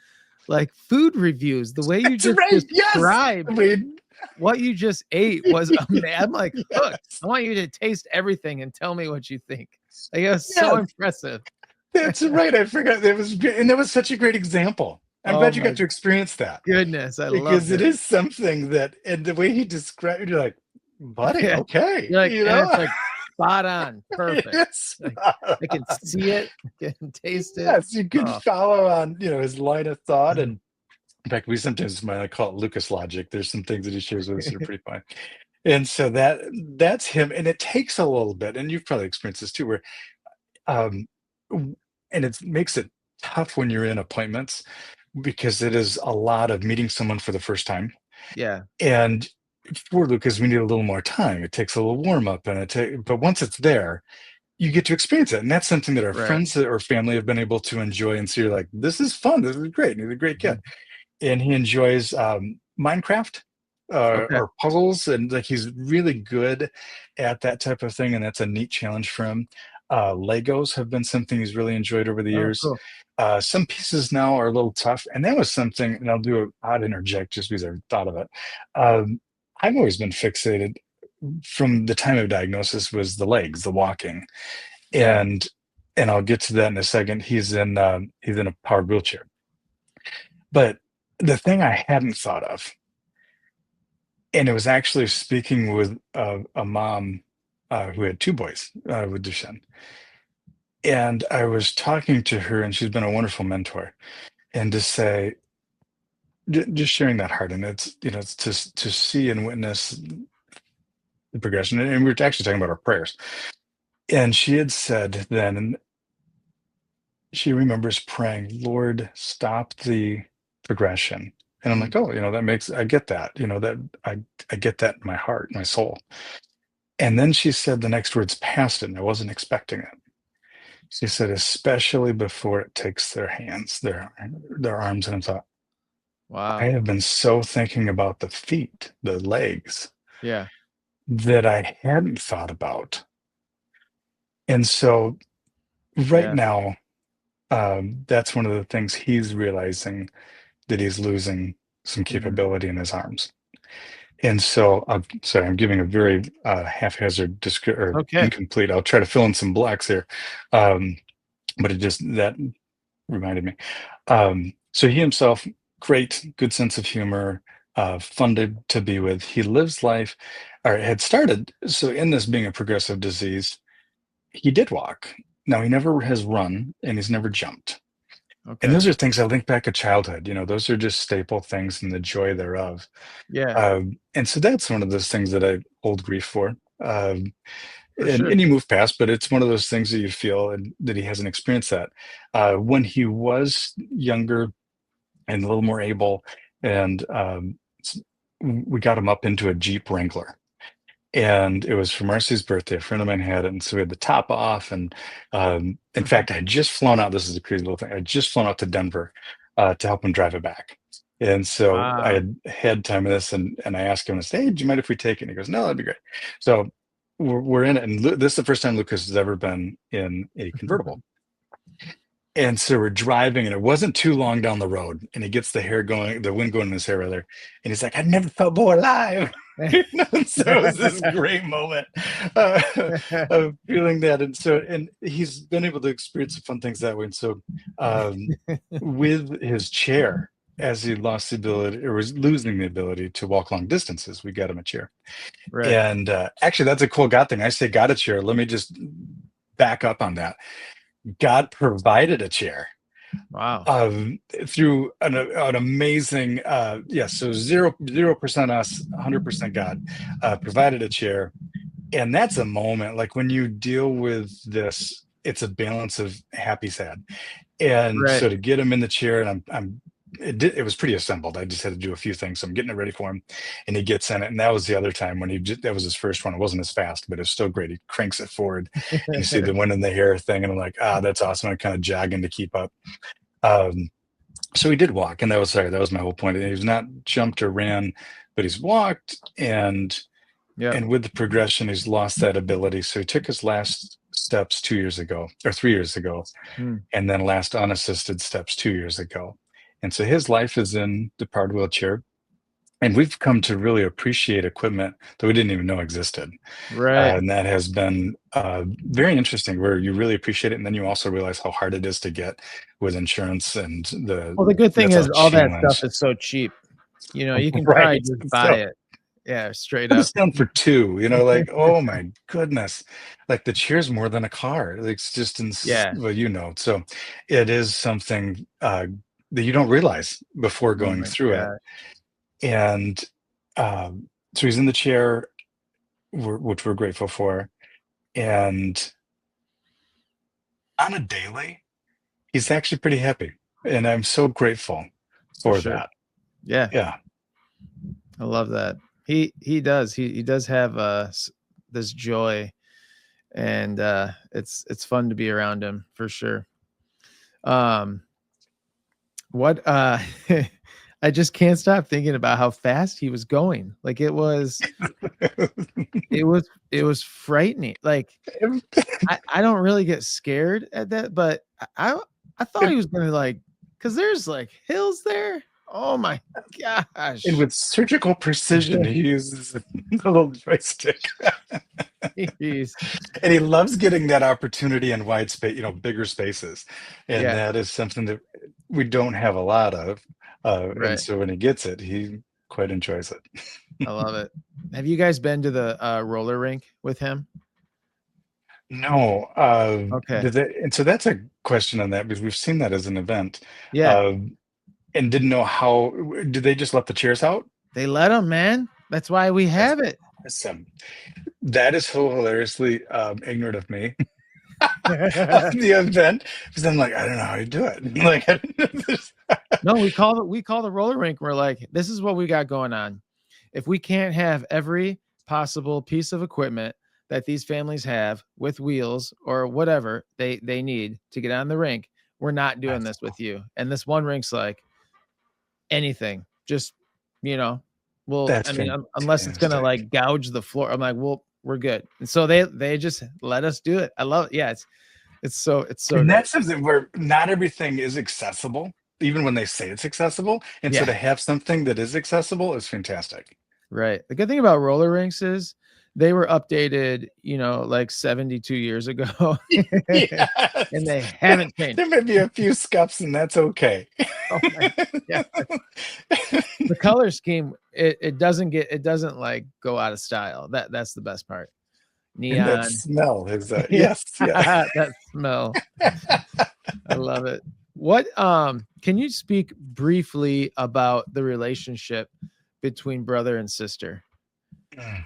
like food reviews. The way you that's just right. Yes. I described mean, what you just ate was I'm like hooked. yes. I want you to taste everything and tell me what you think. Like, it was so Yes. impressive. That's right. I forgot that was great. And that was such a great example. I'm Oh glad you my got to experience that goodness, I because loved it it. is something that, and the way he described it, you're like, buddy, Yeah. okay. You're like, and it's like spot on, perfect. Yes. Like I can see it, I can taste it. Yes, you could Oh. follow on, his line of thought. And in fact, we sometimes might call it Lucas logic. There's some things that he shares with us that are pretty fun. And so that's him. And it takes a little bit, and you've probably experienced this too, where um and it makes it tough when you're in appointments because it is a lot of meeting someone for the first time. Yeah, And for Lucas, we need a little more time. It takes a little warm up, but once it's there, you get to experience it. And that's something that our right. friends or family have been able to enjoy and see. You're like, this is fun. This is great. He's a great kid. And he enjoys Minecraft Okay. or puzzles. And like he's really good at that type of thing. And that's a neat challenge for him. Legos have been something he's really enjoyed over the Oh, years. cool. Some pieces now are a little tough, and that was something, and I'll do an odd interject just because I thought of it. I've always been fixated from the time of diagnosis was the legs, the walking, Yeah. and I'll get to that in a second. He's in a powered wheelchair, but the thing I hadn't thought of, and it was actually speaking with a mom who had two boys with Duchenne, and I was talking to her, and she's been a wonderful mentor, and to say, just sharing that heart, and it's it's to see and witness the progression, and we were actually talking about our prayers, and she had said then, and she remembers praying, Lord, stop the progression. And I'm Mm. like, oh, that makes, I get that, that I get that in my heart, my soul. And then she said the next words past it, and I wasn't expecting it. She said, especially before it takes their hands, their arms. And I thought, I Wow. have been so thinking about the feet, the legs, Yeah. that I hadn't thought about. And so right Yeah. now, that's one of the things he's realizing, that he's losing some Mhm. capability in his arms. And so, I'm sorry, I'm giving a very haphazard or Okay. incomplete. I'll try to fill in some blocks here, um, but it just that reminded me. So he himself, great, good sense of humor, funded to be with. He lives life, or had started. So in this being a progressive disease, he did walk. Now he never has run, and he's never jumped. And Okay. those are things I link back to childhood. Those are just staple things and the joy thereof. Yeah, And so that's one of those things that I hold grief for. for And sure. you move past, but it's one of those things that you feel and that he hasn't experienced that. When he was younger and a little more able, and we got him up into a Jeep Wrangler. And it was for Marcy's birthday. A friend of mine had it, and so we had the top off. And in fact, I had just flown out. This is a crazy little thing. I had just flown out to Denver to help him drive it back. And so I Wow. had time of this, and I asked him, I said, "Hey, do you mind if we take it?" And he goes, "No, that'd be great." So we're in it, and this is the first time Lucas has ever been in a convertible. And so we're driving, and it wasn't too long down the road, and he gets the wind going in his hair rather, and he's like, "I never felt more alive." So it was this great moment uh, of feeling that, and he's been able to experience some fun things that way. And so, with his chair, as he lost the ability, or was losing the ability to walk long distances, we got him a chair. Right. And actually, that's a cool God thing. I say got a chair. Let me just back up on that. God provided a chair Wow. through an amazing yes, so 0% us, 100% God provided a chair. And that's a moment, like when you deal with this, it's a balance of happy, sad. And Right. so to get him in the chair, and it was pretty assembled. I just had to do a few things, so I'm getting it ready for him, and he gets in it. And that was the other time when that was his first one. It wasn't as fast, but it's still great. He cranks it forward, and you see the wind in the hair thing, and I'm like, that's awesome. I'm kind of jogging to keep up. um, so he did walk, and that was my whole point. He's not jumped or ran, but he's walked, Yep. and with the progression, he's lost that ability. So he took his last steps 2 years ago, or 3 years ago, Hmm. and then last unassisted steps 2 years ago. And so his life is in the powered wheelchair, and we've come to really appreciate equipment that we didn't even know existed. Right. And that has been very interesting, where you really appreciate it, and then you also realize how hard it is to get with insurance, and Well, the good thing that's how is it all that stuff challenged. is so cheap. You can probably Right. just buy So it. Yeah, straight put up. this down for two, like, oh my goodness, like the chair's more than a car. Like, it's just Yeah. well, so it is something that you don't realize before Oh going my through it. god. And so he's in the chair, which we're grateful for. And on a daily, he's actually pretty happy, and I'm so grateful For for sure. that. Yeah. Yeah. I love that. He does. He does have this joy, and it's fun to be around him for sure. Um what I just can't stop thinking about how fast he was going. Like it was frightening. Like I don't really get scared at that, but I thought he was gonna like because there's like hills there. Oh my And gosh. with surgical precision, he uses a little joystick. Jeez. And he loves getting that opportunity in wide space, bigger spaces. And Yeah, that is something that we don't have a lot of. And right. so when he gets it, he quite enjoys it. I love it. Have you guys been to the roller rink with him? No, Okay. and so that's a question on that because we've seen that as an event, Yeah. uh, and didn't know how. Did they just let the chairs out? They let him, man. That's why we That's have it. awesome. That is so hilariously ignorant of me of the event because I'm like, I don't know how you do it. Like, I don't know this. No, we call the roller rink. We're like, this is what we got going on. If we can't have every possible piece of equipment that these families have with wheels or whatever they need to get on the rink, we're not doing That's this with you. And this one rink's like anything. Just, you know, well, that's I mean, unless it's gonna fantastic. like gouge the floor. I'm like, well, we're good. And so they just let us do it. I love it. Yeah, it's so And great. that's something where not everything is accessible, even when they say it's accessible. And so Yeah. to have something that is accessible is fantastic. Right. The good thing about roller rinks is they were updated, like 72 years ago, and Yes. they haven't changed. There may be a few scuffs, and that's okay. Oh my god. The color scheme, it doesn't like go out of style. That's the best part. And that Neon. smell is Yeah. yes, yeah. That smell. I love it. What can you speak briefly about the relationship between brother and sister? Mm,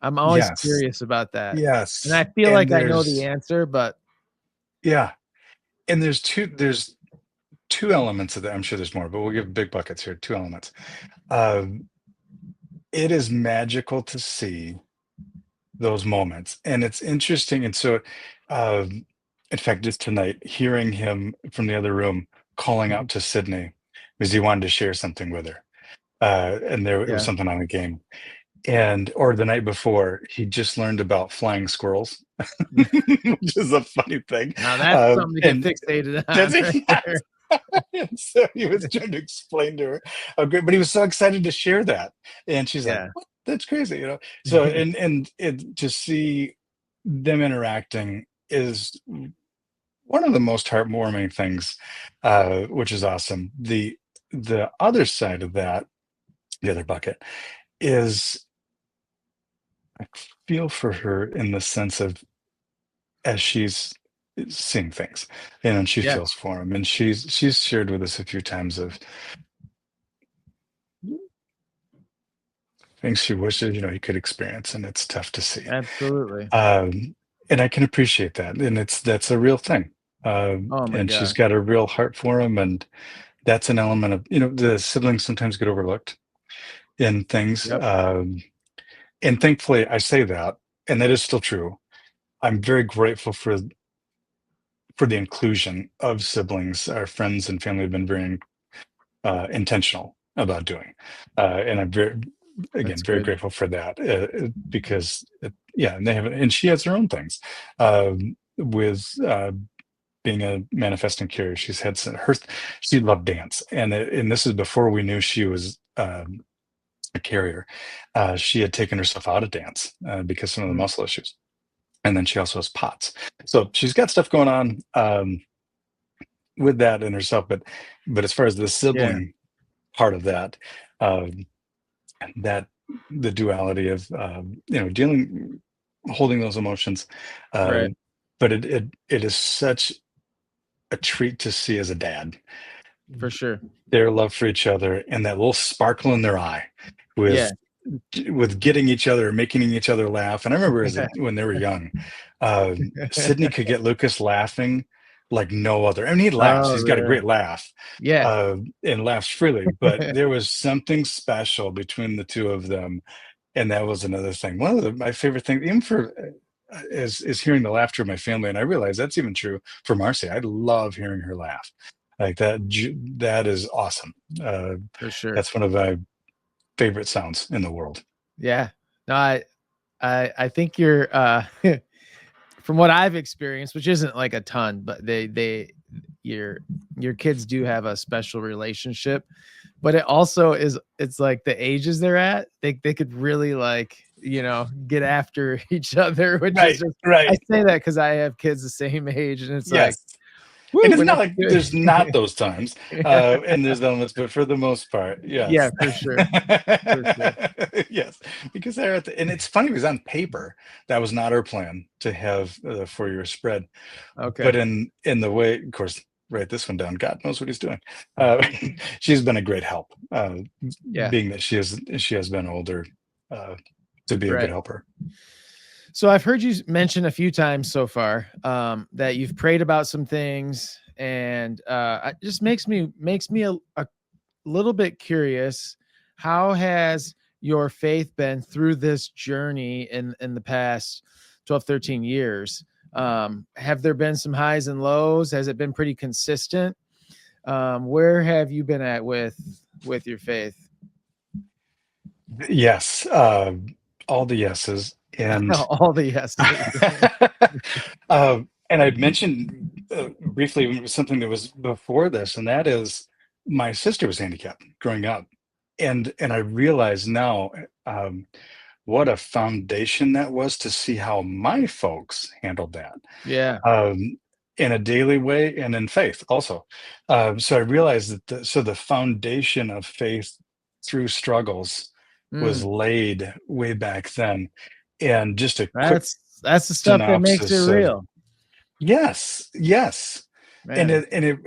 I'm always yes, curious about that. And I yes. feel And like I know the there's answer, but yeah, and there's two elements of that. I'm sure there's more, but we'll give big buckets here. Two elements. Um, it is magical to see those moments, and it's interesting. And so, um, in fact, just tonight, hearing him from the other room calling Mhm. out to Sydney because he wanted to share something with her, and it was Yeah. something on the game. And or the night before, he just learned about flying squirrels, which is a funny thing. Now that's something to get And fixated that's on right there. yes. And so he was trying to explain to her how great, but he was so excited to share that. And she's like, Yeah. "What? That's crazy." So and it to see them interacting is one of the most heartwarming things, which is awesome. The other side of that, the other bucket, is I feel for her in the sense of as she's seeing things, and she Yeah, feels for him, and she's shared with us a few times of things she wishes he could experience, and it's tough to see. absolutely. Um, and I can appreciate that, and that's a real thing. Oh my And she's gosh. got a real heart for him, and that's an element of the siblings sometimes get overlooked in things. Yep. And thankfully, I say that, and that is still true. I'm very grateful for the inclusion of siblings. Our friends and family have been very intentional about doing, and I'm That's very good. grateful for that because yeah, and they have, and she has her own things with being a manifesting carrier. She's had she loved dance, and this is before we knew she was a carrier. She had taken herself out of dance because some of the Mhm. muscle issues, and then she also has POTS. So she's got stuff going on with that in herself. But as far as the Yeah, sibling part of that, um, that the duality of dealing, holding those emotions, uh, right. but it is such a treat to see as a dad For sure. their love for each other and that little sparkle in their eye Yeah. with getting each other, making each other laugh. And I remember when they were young, Sydney could get Lucas laughing like no other. I mean, he laughs. Oh, He's got a yeah. great laugh, Yeah. and laughs freely. But there was something special between the two of them, and that was another thing. One of my favorite things, even for is hearing the laughter of my family, and I realize that's even true for Marcy. I love hearing her laugh. Like that is awesome. For sure. That's one of my favorite sounds in the world. Yeah. No, I think you're from what I've experienced, which isn't like a ton, but your your kids do have a special relationship. But it also is, it's like the ages they're at, they could really like, get after each other, which is Right, just, I right. say that because I have kids the same age, and it's like, Yes. And woo, it's when not it's like good. there's not those times, Yeah, and there's elements, but for the most part, yeah, yes. for sure. For sure. Yes, because they're and it's funny because on paper, that was not our plan to have a 4-year spread. Okay. But in the way, of course, write this one down. God knows what he's doing. Uh, she's been a great help, Yeah. being that she has been older, uh, to be a good Right. helper. So I've heard you mention a few times so far that you've prayed about some things, and it just makes me a little bit curious. How has your faith been through this journey in the past 12, 13 years? Have there been some highs and lows? Has it been pretty consistent? Where have you been at with your faith? Yes, all the yeses, and All the yeses. and I mentioned briefly something that was before this, and that is my sister was handicapped growing up, and I realize now, um, what a foundation that was to see how my folks handled that, Yeah. um, in a daily way and in faith also. So I realized that the foundation of faith through struggles was Mm. laid way back then. And just a quick That's the stuff that makes it synopsis of real, yes, yes. And man.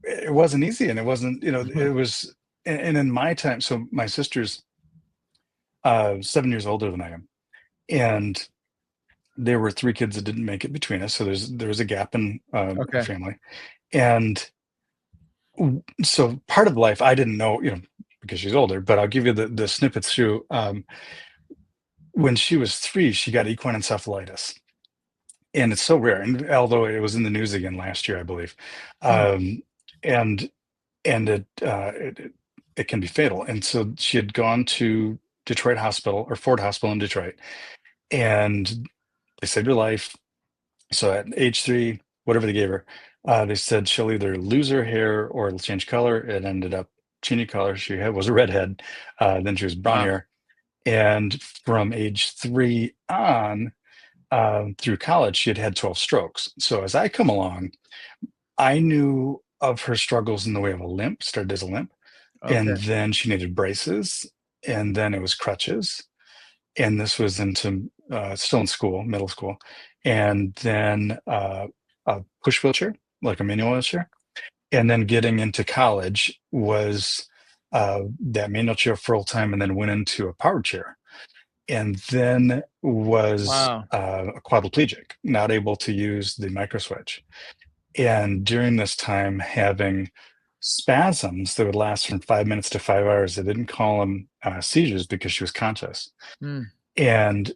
it wasn't easy, and it wasn't, it was, and in my time, so my sister's 7 years older than I am. And there were three kids that didn't make it between us. So there was a gap in our Okay. family. And so part of life I didn't know, because she's older, but I'll give you the snippets through. When she was 3, she got equine encephalitis, and it's so rare. And although it was in the news again last year, I believe, Hmm. and it can be fatal. And so she had gone to Detroit Hospital, or Ford Hospital in Detroit, and they saved her life. So at age 3, whatever they gave her, they said she'll either lose her hair or it'll change color. It ended up changing color. Was a redhead. Then she was brown Wow. hair. And from age 3 on, through college, she had had 12 strokes. So as I come along, I knew of her struggles in the way of a limp, started as a limp. Okay. And then she needed braces. And then it was crutches. And this was into still in school, middle school. And then a push wheelchair, like a manual wheelchair. And then getting into college was that manual chair full time, and then went into a power chair. And then was Wow. a quadriplegic, not able to use the micro switch. And during this time, having spasms that would last from 5 minutes to 5 hours. They didn't call them seizures because she was conscious. Mm. And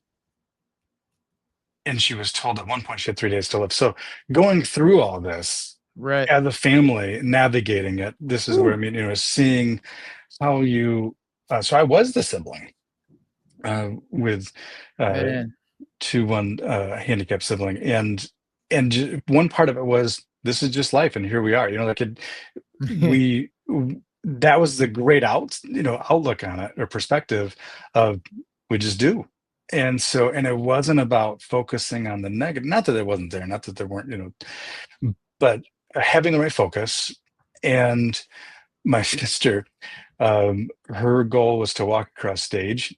she was told at one point she had 3 days to live. So going through all this Right. as a family, navigating it, this is where I Woo. mean, seeing how you. So I was the sibling with uh, Man. one handicapped sibling, and one part of it was this is just life, and here we are. Like we that was the great outlook on it, or perspective of we just do. And so, and it wasn't about focusing on the negative, not that it wasn't there, not that there weren't, but having the right focus. And my sister, her goal was to walk across stage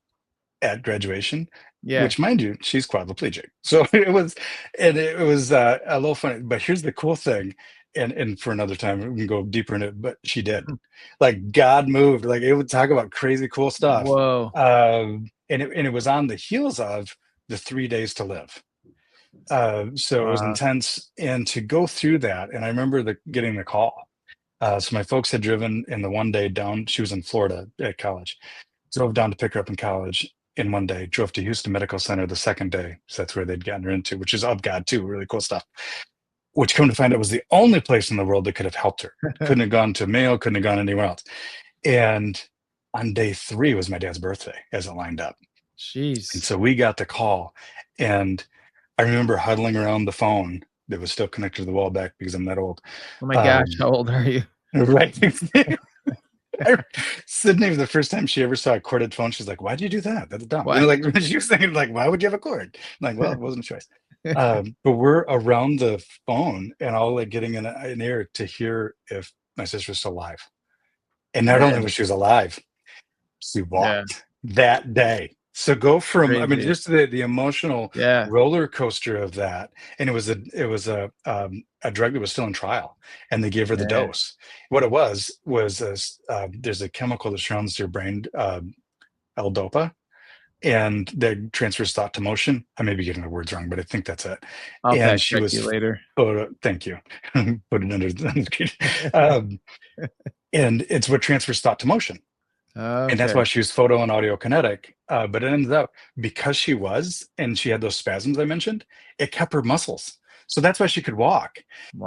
at graduation, Yeah. which, mind you, she's quadriplegic. So it was a little funny. But here's the cool thing, and for another time we can go deeper in it. But she did, like, God moved. Like, it would talk about crazy cool stuff, Whoa. and it was on the heels of the 3 days to live. So it was Wow. intense, and to go through that. And I remember getting the call. So my folks had driven in the one day down. She was in Florida at college. Drove down to pick her up in college in one day. Drove to Houston Medical Center the second day. So that's where they'd gotten her into, which is of God too. Really cool stuff. which come to find out was the only place in the world that could have helped her. Couldn't have gone to Mayo, couldn't have gone anywhere else. And on day 3 was my dad's birthday as it lined up. And Jeez. so we got the call, and I remember huddling around the phone that was still connected to the wall back because I'm that old. Oh my gosh, how old are you? Right. Sydney, the first time she ever saw a corded phone, she's like, "Why'd you do that? That's dumb." Why? Like she was thinking, like, "Why would you have a cord?" I'm like, well, it wasn't a choice. But we're around the phone and all like getting in an ear to hear if my sister was still alive. And not only Man, was she was alive, she yeah, walked that day. So go from, I mean, crazy. just the emotional Yeah, roller coaster of that. And it was a drug that was still in trial, and they gave her the man. dose. What it was there's a chemical that surrounds your brain, L-DOPA, and that transfers thought to motion. I may be getting the words wrong, but I think that's it. I'll And fact she check you was, later. thank you. Put it under the um, and it's what transfers thought to motion. And that's Okay. why she was photo and audio kinetic. But it ended up, because she was, and she had those spasms I mentioned, it kept her muscles. So that's why she could walk.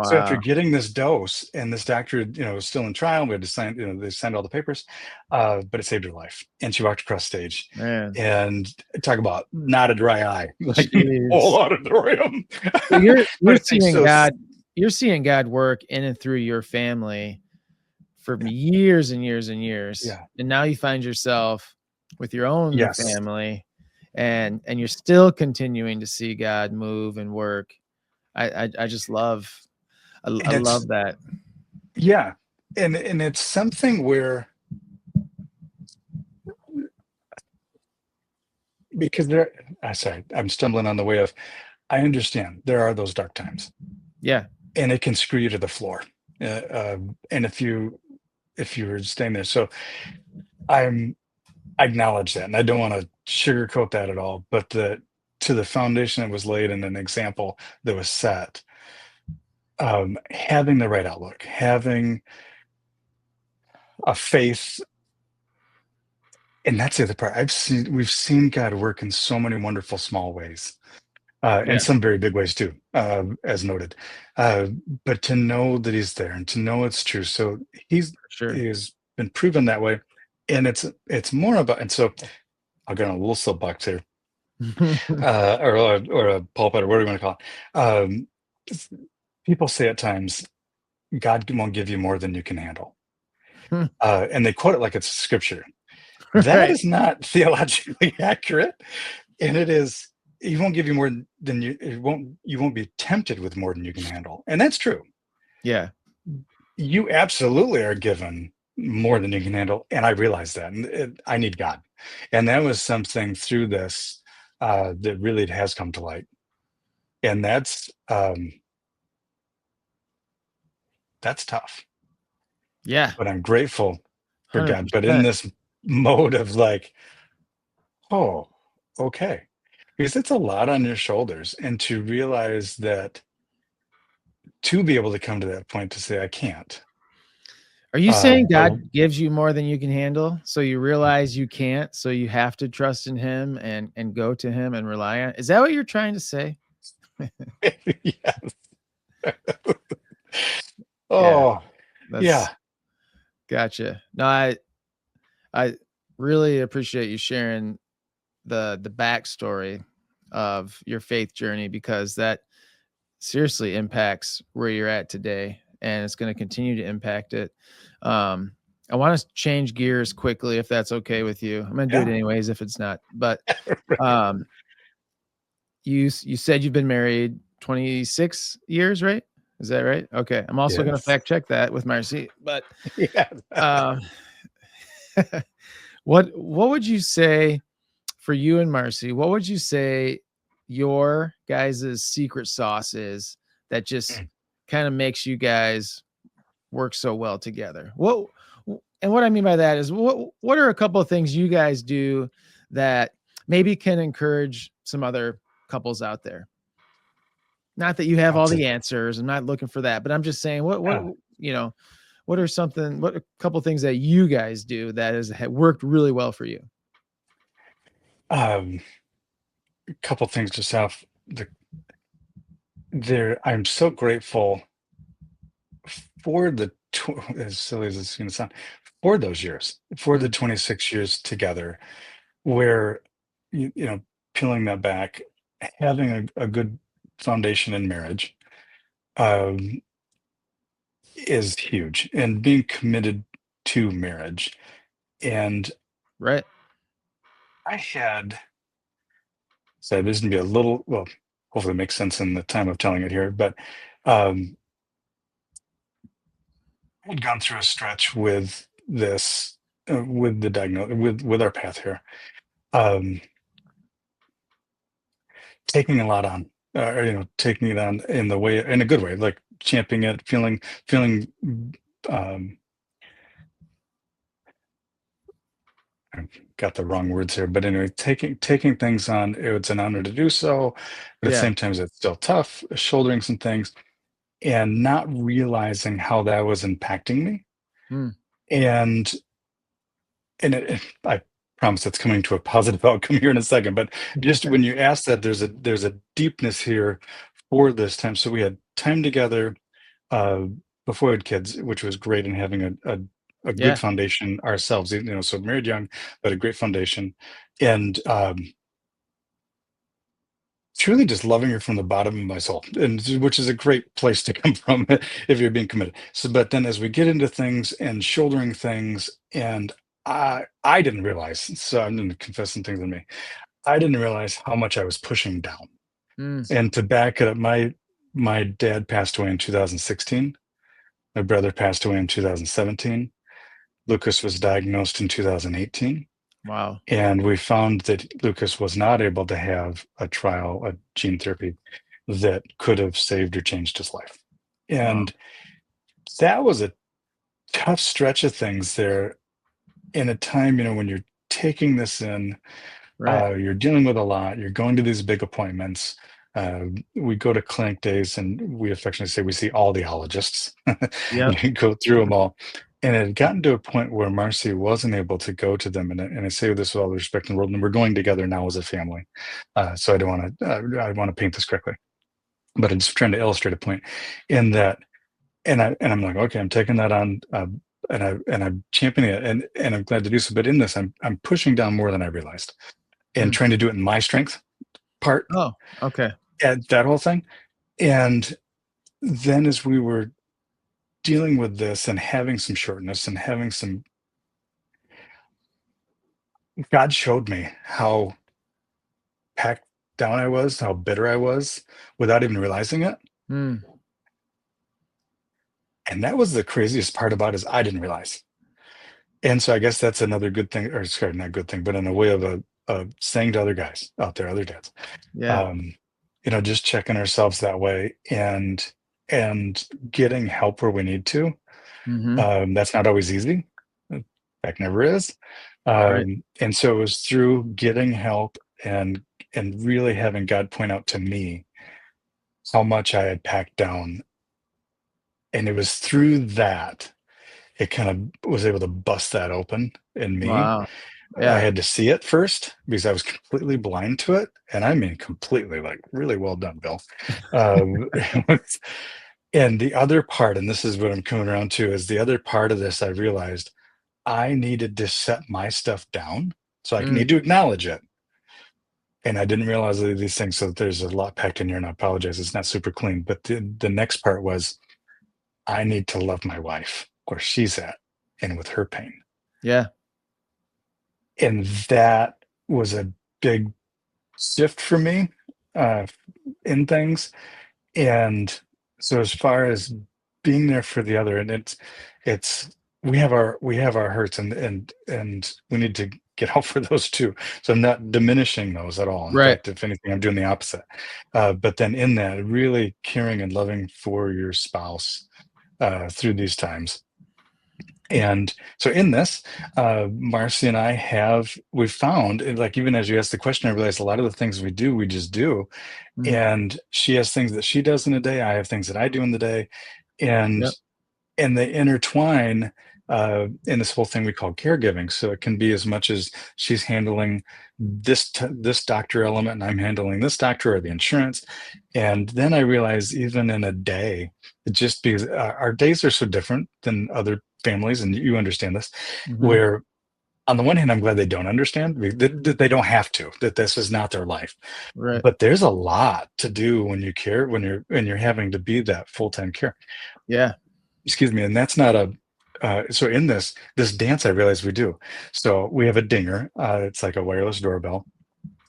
So after Wow, getting this dose, and this doctor, was still in trial, we had to sign, they signed all the papers, but it saved her life. And she walked across stage. man. And talk about not a dry eye, like whole Jeez. auditorium. So you're But it's seeing so, God, you're seeing God work in and through your family for yeah, years and years and years. yeah, And now you find yourself with your own yes. family, and you're still continuing to see God move and work. I just love, I And it's, love that. yeah. And it's something where, because there, sorry, I'm stumbling on the way of, I understand there are those dark times, Yeah, and it can screw you to the floor. And if you were staying there, so I'm I acknowledge that, and I don't want to sugarcoat that at all. But to the foundation that was laid and an example that was set, having the right outlook, having a faith, and that's the other part. We've seen God work in so many wonderful small ways. And yeah, some very big ways too, as noted. Uh, but to know that he's there and to know it's true. So he's for sure. he's been proven that way. And it's more about, and so I'll get on a little soapbox here, or a pulpit, or whatever you want to call it. S- People say at times, God won't give you more than you can handle. And they quote it like it's scripture. That Right. is not theologically accurate. And it is, he won't give you more than you won't be tempted with more than you can handle. And that's true. Yeah. You absolutely are given more than you can handle. And I realize that. And I need God. And that was something through this, that really has come to light. And that's tough. Yeah. But I'm grateful for God. But in 100%. this mode of like, oh, okay. Because it's a lot on your shoulders. And to realize that, to be able to come to that point to say, I can't. Are you saying But God gives you more than you can handle? So you realize you can't, so you have to trust in him and go to him and rely on. Is that what you're trying to say? yes. Yeah, Oh, that's yeah. gotcha. No, I really appreciate you sharing the backstory of your faith journey, because that seriously impacts where you're at today, and it's going to continue to impact it. Um, I want to change gears quickly, if that's okay with you. I'm going to do it Yeah. anyways if it's not. But Right. um, you said you've been married 26 years, right? Is that right? Okay. I'm also going to Yes. fact check that with Marcy. But Yeah. um, what would you say for you and Marcy? What would you say your guys' secret sauce is that just kind of makes you guys work so well together? And what I mean by that is, what are a couple of things you guys do that maybe can encourage some other couples out there? Not that you have all That's the it. answers. I'm not looking for that, but I'm just saying, what Yeah. you know, what a couple things that you guys do that has worked really well for you? A couple things just off the I'm so grateful for as silly as it's going to sound, for those years, for the Mm, 26 years together, where you know, peeling that back, having a good foundation in marriage um, is huge, and being committed to marriage. And right. I had, so this is gonna be a little, well, hopefully it makes sense in the time of telling it here, but um, I'd gone through a stretch with this, with the diagnosis, with our path here, um, taking a lot on, taking it on in the way, in a good way, like championing it, feeling. Um, I got the wrong words here, but anyway, taking things on. It's an honor to do so, but at the Yeah. same time, it's still tough, shouldering some things, and not realizing how that was impacting me. Mm, And I promise it's coming to a positive outcome here in a second. But just when you ask that, there's a deepness here for this time. So we had time together uh, before we had kids, which was great, and having a good yeah. foundation ourselves. So married young, but a great foundation, and truly just loving her from the bottom of my soul, and which is a great place to come from if you're being committed. So, but then as we get into things and shouldering things, and I didn't realize. So I'm going to confess some things on me. I didn't realize how much I was pushing down. Mm, And to back it up, my dad passed away in 2016. My brother passed away in 2017. Lucas was diagnosed in 2018. wow. And we found that Lucas was not able to have a gene therapy that could have saved or changed his life. Wow. And that was a tough stretch of things there, in a time, when you're taking this in, Right. you're dealing with a lot, you're going to these big appointments. We go to clinic days, and we affectionately say we see all the ologists. Yep. You go through them all. And it had gotten to a point where Marcy wasn't able to go to them. And I say this with all the respect in the world, and we're going together now as a family. So I want to paint this correctly, but I'm just trying to illustrate a point in that. And I'm like, okay, I'm taking that on, and I'm championing it, and I'm glad to do so. But in this, I'm pushing down more than I realized, and Mm. trying to do it in my strength part, Oh, okay. and that whole thing. And then as we were dealing with this and having some shortness and having some, God showed me how packed down I was, how bitter I was, without even realizing it. Mm, And that was the craziest part about it, is I didn't realize. And so I guess that's another good thing, or sorry, not good thing, but in a way of saying to other guys out there, other dads, yeah. um, just checking ourselves that way, and getting help where we need to. Mhm. That's not always easy. In fact, never is. Right. And so it was through getting help, and really having God point out to me how much I had packed down. And it was through that it kind of was able to bust that open in me. Wow. I Yeah. had to see it first because I was completely blind to it. And I mean, completely, like, really well done, Bill. Um, and the other part, and this is what I'm coming around to, is the other part of this, I realized I needed to set my stuff down. So I Mm, need to acknowledge it. And I didn't realize these things. So there's a lot packed in here, and I apologize. It's not super clean. But the next part was I need to love my wife where she's at and with her pain. yeah. And that was a big shift for me, uh, in things. And so as far as being there for the other, and it's we have our hurts, and we need to get help for those too. So I'm not diminishing those at all. In Right. fact, if anything, I'm doing the opposite. But then in that, really caring and loving for your spouse through these times. And so in this, Marcy and we've found, like, even as you asked the question, I realized a lot of the things we do, we just do. Mm, And she has things that she does in a day. I have things that I do in the day. And yep. and they intertwine in this whole thing we call caregiving. So it can be as much as she's handling this doctor element, and I'm handling this doctor or the insurance. And then I realize even in a day, it just because our days are so different than other families, and you understand this, Hmm. where on the one hand, I'm glad they don't understand that they don't have to, that this is not their life. Right. But there's a lot to do when you care, when you're having to be that full-time care. Yeah. Excuse me. And that's not a so in this dance I realized we do. So we have a dinger. It's like a wireless doorbell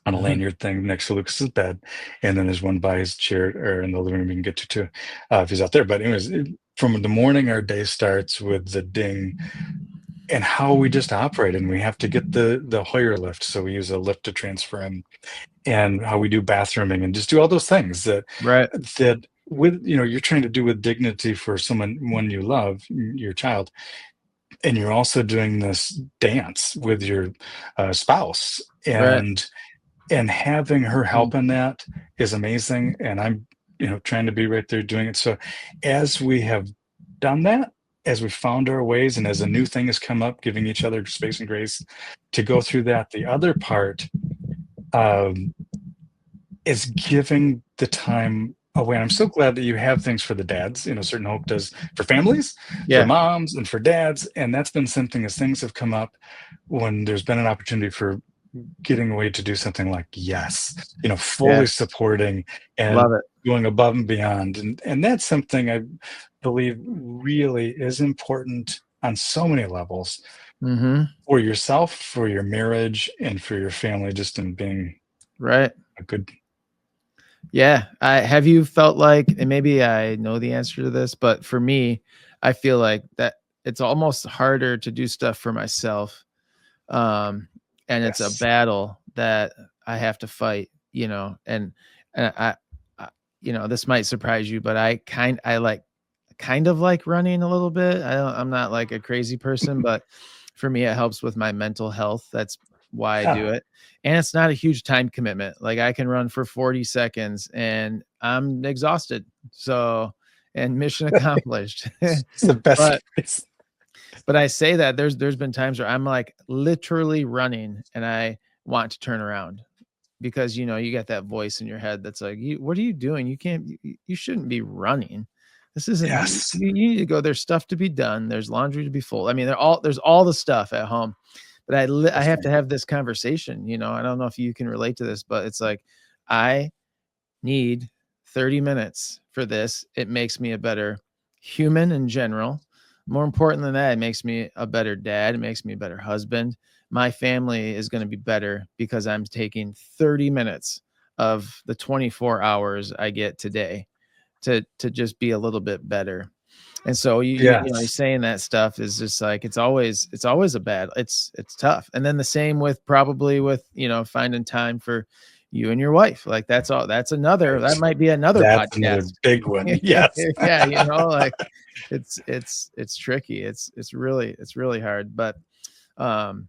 on a Hmm. lanyard thing next to Lucas's bed, and then there's one by his chair or in the living room you can get to too, if he's out there. But anyways, from the morning, our day starts with the ding and how we just operate, and we have to get the Hoyer lift, so we use a lift to transfer him, and how we do bathrooming and just do all those things Right. that with you're trying to do with dignity for someone one you love, your child, and you're also doing this dance with your spouse, Right. and having her Mm. help in that is amazing, and I'm trying to be right there doing it. So as we have done that, as we found our ways, and as a new thing has come up, giving each other space and grace to go through that, the other part um, is giving the time away. And I'm so glad that you have things for the dads. Certain Hope does for families, for Yeah. moms, and for dads. And that's been something as things have come up when there's been an opportunity for getting away to do something like yes, Yeah. fully supporting and Love it. going above and beyond. And that's something I believe really is important on so many levels Hmm. for yourself, for your marriage, and for your family, just in being Right. a good. Yeah. I have you felt like, and maybe I know the answer to this, but for me, I feel like that it's almost harder to do stuff for myself. Um, and it's a Yes. battle that I have to fight, and I this might surprise you, but I kind of like running a little bit. I'm not like a crazy person, but for me, it helps with my mental health. That's why I do Yeah. it. And it's not a huge time commitment. Like I can run for 40 seconds and I'm exhausted. So, and mission accomplished. It's the best but place. but I say that there's been times where I'm like literally running and I want to turn around because you get that voice in your head that's like, what are you doing? You can't you shouldn't be running. This isn't Yes. you need to go. There's stuff to be done. There's laundry to be folded. I mean, there's all the stuff at home. But I Yes, have to ma'am. have this conversation. I don't know if you can relate to this, but it's like I need 30 minutes for this. It makes me a better human in general. More important than that, it makes me a better dad. It makes me a better husband. My family is going to be better because I'm taking 30 minutes of the 24 hours I get today to just be a little bit better. And so you're Yes. saying that stuff is just like it's always a bad it's tough. And then the same with probably with finding time for you and your wife. Like that Right. might be another That's another podcast. big one. Yes. Yeah, like it's tricky. It's really hard. Um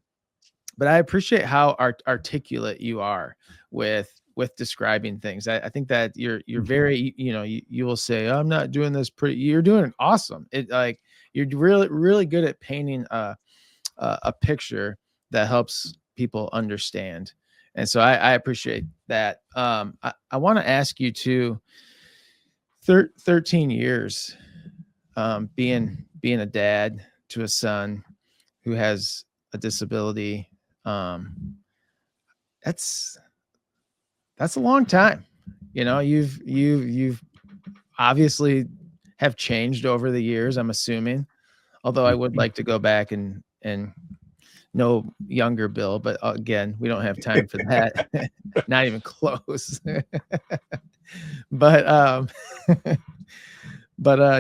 but I appreciate how articulate you are with describing things. I think that you're very, you will say, "Oh, I'm not doing this pretty." You're doing awesome. It like you're really really good at painting a picture that helps people understand. And so I appreciate that. I want to ask you to 13 years being a dad to a son who has a disability. Um, that's that's a long time. You've obviously have changed over the years, I'm assuming. Although I would like to go back and know younger Bill, but again, we don't have time for that. Not even close. but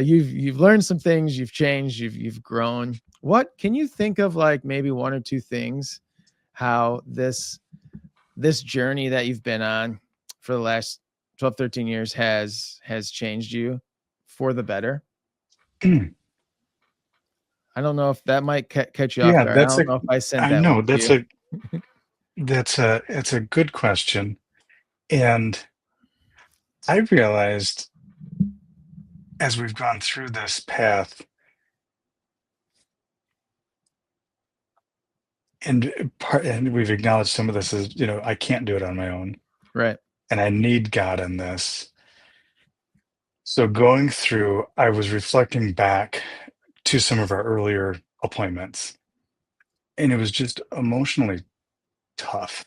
you've learned some things, you've changed, you've grown. What can you think of, like maybe one or two things how this journey that you've been on for the last 12, 13 years has changed you for the better? I don't know if that might catch you off Yeah, guard. I don't know if I sent I that one know to you. it's a good question. And I realized as we've gone through this path, and we've acknowledged some of this is, I can't do it on my own, Right. and I need God in this. So going through, I was reflecting back to some of our earlier appointments, and it was just emotionally tough.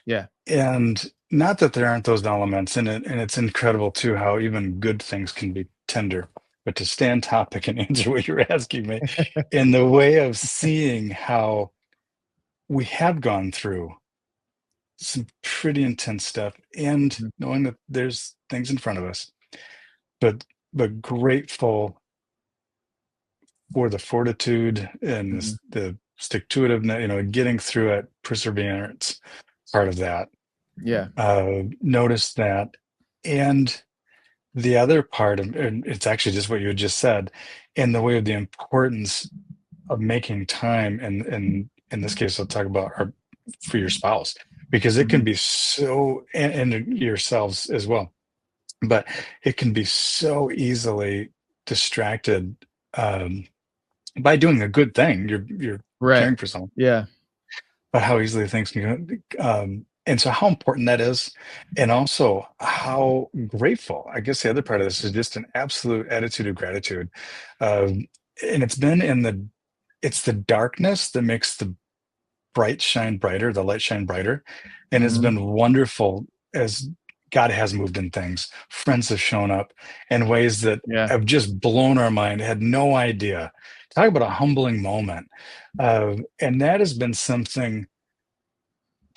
Yeah. And not that there aren't those elements in it, and it's incredible too how even good things can be tender. But to stay on topic and answer what you're asking me, in the way of seeing how we have gone through some pretty intense stuff and Mhm. knowing that there's things in front of us, but grateful for the fortitude and Mhm. the stick to itiveness, getting through it, perseverance, part of that. Yeah. Notice that. And the other part of, and it's actually just what you had just said, in the way of the importance of making time, and in this case, I'll talk about for your spouse, because it can Mhm. be so, and yourselves as well, but it can be so easily distracted um, by doing a good thing. You're Right. caring for someone, Yeah. but how easily things can go. And so how important that is, and also how grateful. I guess the other part of this is just an absolute attitude of gratitude. And it's the darkness that makes the bright shine brighter, the light shine brighter. And it's Mhm. been wonderful as God has moved in things. Friends have shown up in ways that Yeah. have just blown our mind, had no idea. Talk about a humbling moment. And that has been something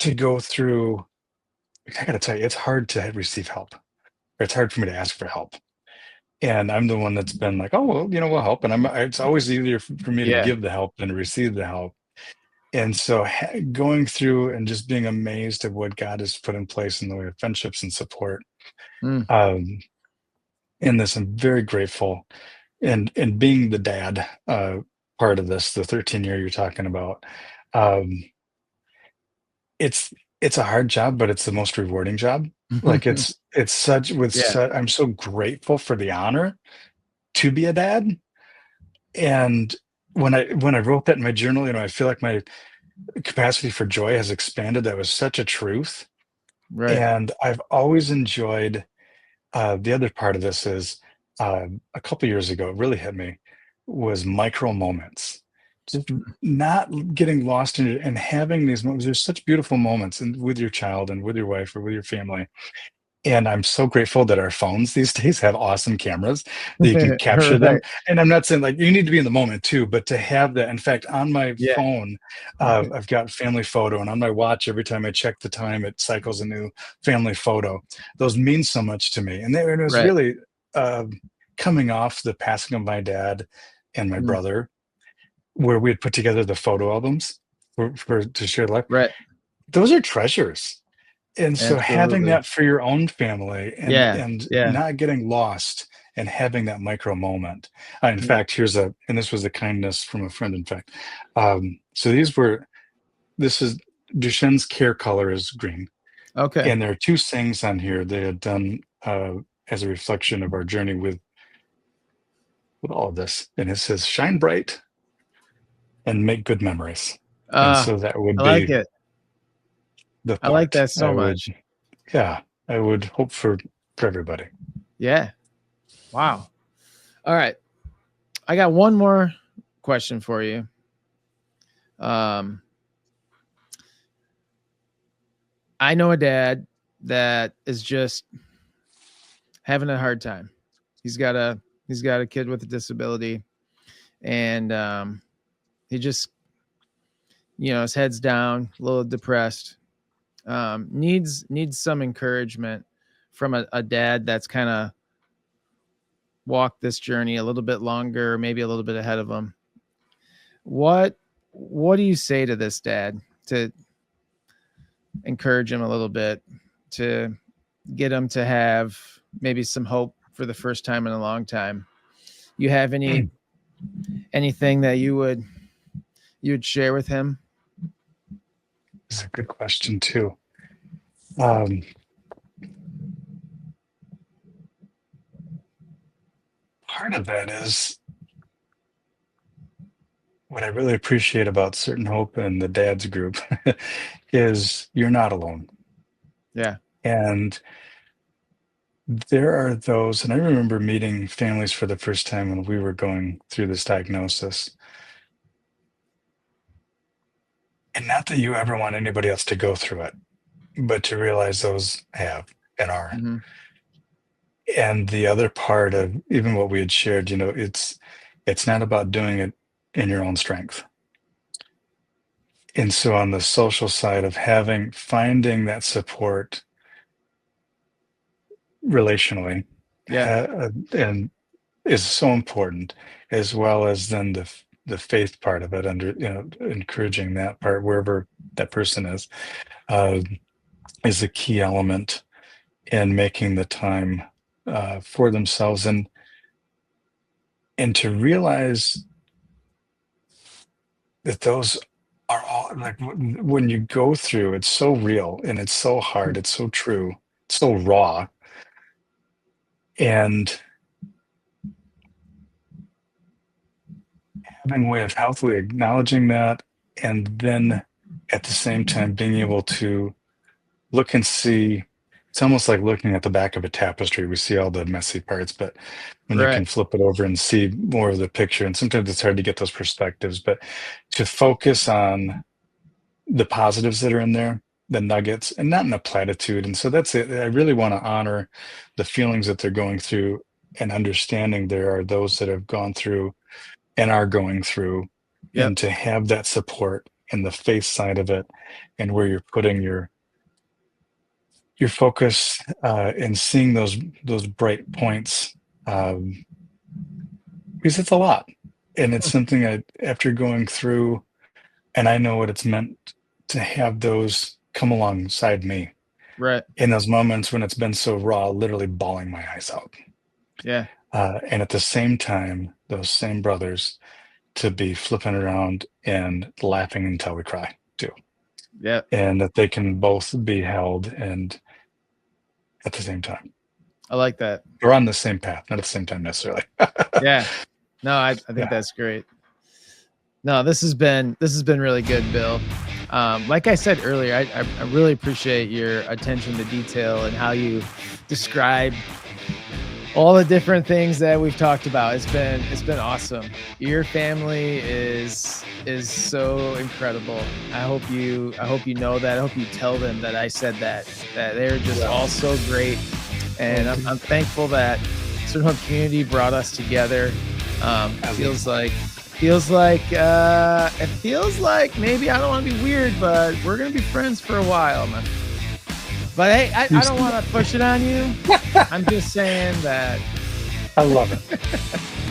to go through. I got to tell you, it's hard to receive help. Or it's hard for me to ask for help. And I'm the one that's been like, oh, well, we'll help. And it's always easier for me to Yeah. give the help than to receive the help. And so going through and just being amazed at what God has put in place in the way of friendships and support. Mm. Um, in this, I'm very grateful. And being the dad part of this, the 13-year you're talking about, um, it's it's a hard job, but it's the most rewarding job. Like it's such Yeah. I'm so grateful for the honor to be a dad. And when I wrote that in my journal, I feel like my capacity for joy has expanded. That was such a truth. Right. And I've always enjoyed the other part of this is a couple years ago, it really hit me, was micro moments. Just not getting lost in it and having these moments. There's such beautiful moments and with your child and with your wife or with your family. And I'm so grateful that our phones these days have awesome cameras that you can capture them. Right. And I'm not saying like you need to be in the moment too, but to have that. In fact, on my Yeah. phone, I've got family photo, and on my watch, every time I check the time, it cycles a new family photo. Those mean so much to me. And it was Right. really coming off the passing of my dad and my Mm. brother, where we had put together the photo albums to share life. Right. Those are treasures, and so having Absolutely. that for your own family and Yeah. Yeah. not getting lost and having that micro moment. In Yeah. fact, and this was a kindness from a friend, in fact. So this is Duchenne's care color is green. Okay. And there are two sayings on here they had done as a reflection of our journey with all of this. And it says, shine bright and make good memories. And Uh, so that would I like be it. the I like thought that I so would, much. yeah, I would hope for everybody. Yeah. Wow. All right. I got one more question for you. Um, I know a dad that is just having a hard time. He's got a he's got a kid with a disability, and he just his head's down, a little depressed. Needs some encouragement from a dad that's kind of walked this journey a little bit longer, maybe a little bit ahead of him. What do you say to this dad to encourage him a little bit, to get him to have maybe some hope for the first time in a long time? You have anything that you'd share with him? It's a good question too. Um, Part of that is what I really appreciate about Certain Hope and the dads group is you're not alone. Yeah. And there are those, and I remember meeting families for the first time when we were going through this diagnosis. And not that you ever want anybody else to go through it, but to realize those have and are. Mm-hmm. And the other part of even what we had shared, it's not about doing it in your own strength. And so on the social side of finding that support relationally, and is so important, as well as then the faith part of it, encouraging that part wherever that person is a key element in making the time for themselves, and to realize that those are all, like, when you go through, it's so real and it's so hard, it's so true, it's so raw, and having a way of healthily acknowledging that, and then at the same time being able to look and see. It's almost like looking at the back of a tapestry. We see all the messy parts, but when you can flip it over and see more of the picture, and sometimes it's hard to get those perspectives, but to focus on the positives that are in there, the nuggets, and not in a platitude. And so that's it. I really want to honor the feelings that they're going through, and understanding there are those that have gone through and are going through, and to have that support and the faith side of it, and where you're putting your focus, and seeing those bright points, because it's a lot, and it's something after going through, and I know what it's meant to have those come alongside me, Right. in those moments when it's been so raw, literally bawling my eyes out. Yeah. And at the same time, those same brothers to be flipping around and laughing until we cry too. Yeah. And that they can both be held, and at the same time. I like that. We're on the same path, not at the same time necessarily. Yeah. No, I think that's great. No, this has been really good, Bill. Like I said earlier, I really appreciate your attention to detail and how you describe all the different things that we've talked about. It's been awesome. Your family is so incredible. I hope you know that. I hope you tell them that I said that they're just all so great. And I'm thankful that Certain Hope Community brought us together. It feels like maybe, I don't want to be weird, but we're gonna be friends for a while, man. But hey, I don't want to push it on you. I'm just saying that. I love it.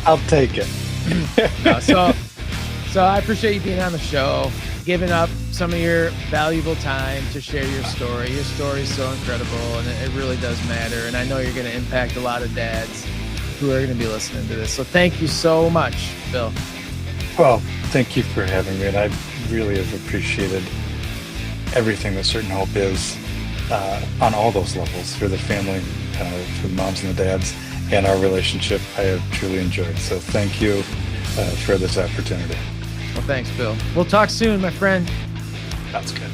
I'll take it. So I appreciate you being on the show, giving up some of your valuable time to share your story. Your story is so incredible, and it really does matter. And I know you're going to impact a lot of dads who are going to be listening to this. So thank you so much, Bill. Well, thank you for having me, and I really have appreciated everything that Certain Hope is, on all those levels, for the family, for the moms and the dads, and our relationship. I have truly enjoyed. So thank you for this opportunity. Well, thanks, Bill. We'll talk soon, my friend. That's good.